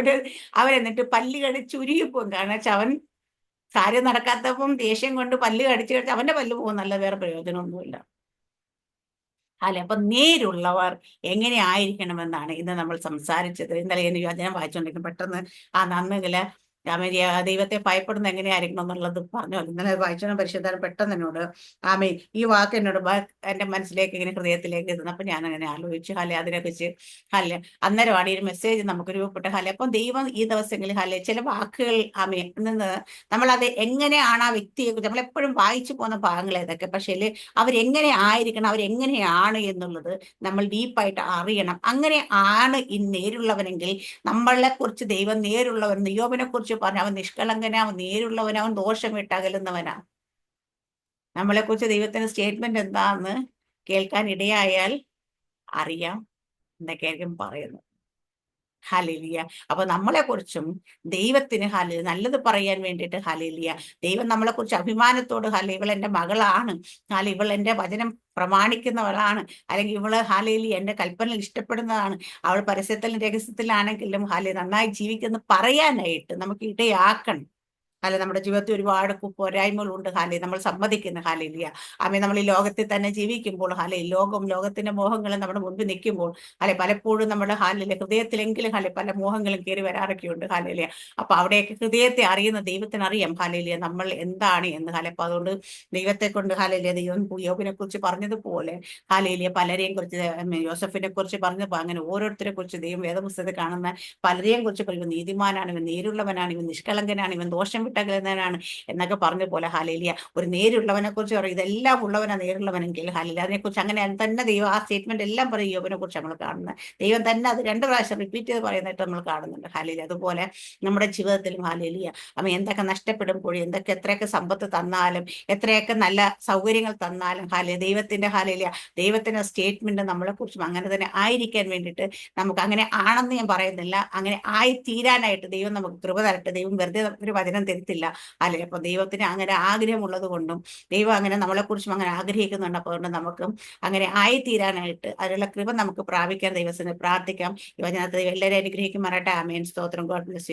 Speaker 1: അവരെന്നിട്ട് പല്ല് കടിച്ച് ഉരുകിപ്പോകും. കാരണം വെച്ചാൽ അവൻ കാര്യം നടക്കാത്തപ്പം ദേഷ്യം കൊണ്ട് പല്ല് കടിച്ച് അവന്റെ പല്ല് പോകുന്നല്ല, വേറെ പ്രയോജനമൊന്നുമില്ല. അപ്പൊ നേരുള്ളവർ എങ്ങനെ ആയിരിക്കണമെന്നാണ് ഇന്ന് നമ്മൾ സംസാരിച്ചത്. ഇന്നലെ എന്ന് വചനം വായിച്ചുകൊണ്ടിരിക്കും പെട്ടെന്ന് നന്നെങ്കില് ദൈവത്തെ ഭയപ്പെടുന്ന എങ്ങനെയായിരിക്കണം എന്നുള്ളത് പറഞ്ഞു. ഇന്നലെ വായിച്ചോണം പരിശുദ്ധ പെട്ടെന്ന് എന്നോട് ഈ വാക്ക് എന്നോട് എന്റെ മനസ്സിലേക്ക് ഇങ്ങനെ ഹൃദയത്തിലേക്ക് എത്തുന്നപ്പോൾ ഞാൻ അങ്ങനെ ആലോചിച്ചു. അതിനെക്കുറിച്ച് അന്നേരമാണ് ഈ ഒരു മെസ്സേജ് നമുക്ക് രൂപപ്പെട്ട. അപ്പം ദൈവം ഈ ദിവസങ്ങളിൽ ചില വാക്കുകൾ നിന്ന് നമ്മളത് എങ്ങനെയാണ് ആ വ്യക്തിയെ കുറിച്ച് നമ്മളെപ്പോഴും വായിച്ചു പോകുന്ന ഭാഗങ്ങൾ ഏതൊക്കെ, പക്ഷേ അവരെങ്ങനെ ആയിരിക്കണം, അവരെങ്ങനെയാണ് എന്നുള്ളത് നമ്മൾ ഡീപ്പായിട്ട് അറിയണം. അങ്ങനെ ആണ് ഈ നേരുള്ളവനെങ്കിൽ നമ്മളെ കുറിച്ച് ദൈവം നേരുള്ളവൻ, യോബിനെ കുറിച്ച് പറഞ്ഞു അവൻ നിഷ്കളങ്കനാ, അവൻ നേരുള്ളവൻ, അവൻ ദോഷം വിട്ടകലുന്നവനാ. നമ്മളെ കുറിച്ച് ദൈവത്തിന്റെ സ്റ്റേറ്റ്മെന്റ് എന്താന്ന് കേൾക്കാൻ ഇടയായാൽ അറിയാം എന്നൊക്കെയായിരിക്കും പറയുന്നത്. ഹല്ലേലൂയ. അപ്പൊ നമ്മളെ കുറിച്ചും ദൈവത്തിന് നല്ലത് പറയാൻ വേണ്ടിയിട്ട് ഹല്ലേലൂയ. ദൈവം നമ്മളെ കുറിച്ച് അഭിമാനത്തോട് ഇവൾ എന്റെ മകളാണ്, ഇവൾ എന്റെ വചനം പ്രമാണിക്കുന്നവളാണ്, അല്ലെങ്കിൽ ഇവള് ഹല്ലേലൂയ എന്റെ കൽപ്പനയിൽ ഇഷ്ടപ്പെടുന്നതാണ്, അവൾ പരസ്യത്തിലും രഹസ്യത്തിലാണെങ്കിലും നന്നായി ജീവിക്കുന്ന പറയാനായിട്ട് നമുക്ക് ഇടയാക്കണം. അല്ലെ നമ്മുടെ ജീവിതത്തിൽ ഒരുപാട് പോരായ്മകളുണ്ട് ഹാലെ, നമ്മൾ സമ്മതിക്കുന്ന ഹാലേലിയ. ആമേ, നമ്മൾ ഈ ലോകത്തിൽ തന്നെ ജീവിക്കുമ്പോൾ ഹാലെ, ലോകത്തിന്റെ മോഹങ്ങൾ നമ്മുടെ മുൻപിൽ നിൽക്കുമ്പോൾ അല്ലെ, പലപ്പോഴും നമ്മുടെ ഹാലിലെ ഹൃദയത്തിലെങ്കിലും ഹാലെ പല മോഹങ്ങളും കയറി വരാറൊക്കെയുണ്ട് ഹാലേലിയ. അപ്പൊ അവിടെയൊക്കെ ഹൃദയത്തെ അറിയുന്ന ദൈവത്തിന് അറിയാം ഹാലേലിയ നമ്മൾ എന്താണ് എന്ന് ഹാലെ. അപ്പൊ അതുകൊണ്ട് ദൈവത്തെ കൊണ്ട് ഹാലേലിയ, ദൈവം യോബിനെ കുറിച്ച് പറഞ്ഞതുപോലെ ഹാലേലിയ പലരെയും കുറിച്ച്, യോസഫിനെ കുറിച്ച് പറഞ്ഞപ്പോൾ അങ്ങനെ ഓരോരുത്തരെ കുറിച്ച് ദൈവം വേദപുസ്തകത്തിൽ കാണുന്ന പലരെയും കുറിച്ച് പറയും. നീതിമാനാണ് ഇവൻ, നേരുള്ളവനാണ് ഇവൻ, നിഷ്കളങ്കനാണ് ഇവൻ, ദോഷം വിട്ടകലുന്നവനാണ് എന്നൊക്കെ പറഞ്ഞ പോലെ ഹാലേലിയ ഒരു നേരുള്ളവനെ കുറിച്ച് പറയും. ഇതെല്ലാം ഉള്ളവനാ നേരുള്ളവനെങ്കിൽ ഹാലേലിയ അതിനെക്കുറിച്ച് അങ്ങനെ തന്നെ ദൈവം ആ സ്റ്റേറ്റ്മെന്റ് എല്ലാം പറയും യോബിനെ കുറിച്ച് നമ്മൾ കാണുന്നത്. ദൈവം തന്നെ അത് 2 പ്രാവശ്യം റിപ്പീറ്റ് ചെയ്ത് പറയുന്നതായിട്ട് നമ്മൾ കാണുന്നുണ്ട് ഹാലേലിയ. അതുപോലെ നമ്മുടെ ജീവിതത്തിലും ഹാലേലിയ അവൻ എന്തൊക്കെ നഷ്ടപ്പെടുമ്പോഴും, എത്രയൊക്കെ സമ്പത്ത് തന്നാലും, എത്രയൊക്കെ നല്ല സൗകര്യങ്ങൾ തന്നാലും ഹാലേലിയ ദൈവത്തിന്റെ സ്റ്റേറ്റ്മെന്റ് നമ്മളെ കുറിച്ചും അങ്ങനെ തന്നെ ആയിരിക്കാൻ വേണ്ടിയിട്ട് നമുക്ക് അങ്ങനെ ആണെന്ന് ഞാൻ പറയുന്നില്ല, അങ്ങനെ ആയി തീരാനായിട്ട് ദൈവം നമുക്ക് കൃപ തരട്ടെ. ദൈവം വെറുതെ ഒരു വചനം തരുത്തില്ല അല്ലെ. അപ്പൊ ദൈവത്തിന് അങ്ങനെ ആഗ്രഹമുള്ളത് കൊണ്ടും ദൈവം അങ്ങനെ നമ്മളെക്കുറിച്ചും അങ്ങനെ ആഗ്രഹിക്കുന്നുണ്ട്. അപ്പോൾ അതുകൊണ്ട് നമുക്കും അങ്ങനെ ആയി തീരാനായിട്ട് അതിനുള്ള കൃപ നമുക്ക് പ്രാപിക്കാൻ ദൈവത്തിന് പ്രാർത്ഥിക്കാം. ഈ വചനത്തെ എല്ലാവരും അനുഗ്രഹിക്കുമാറാട്ടെ. ആമേൻ. സ്തോത്രം. God bless you.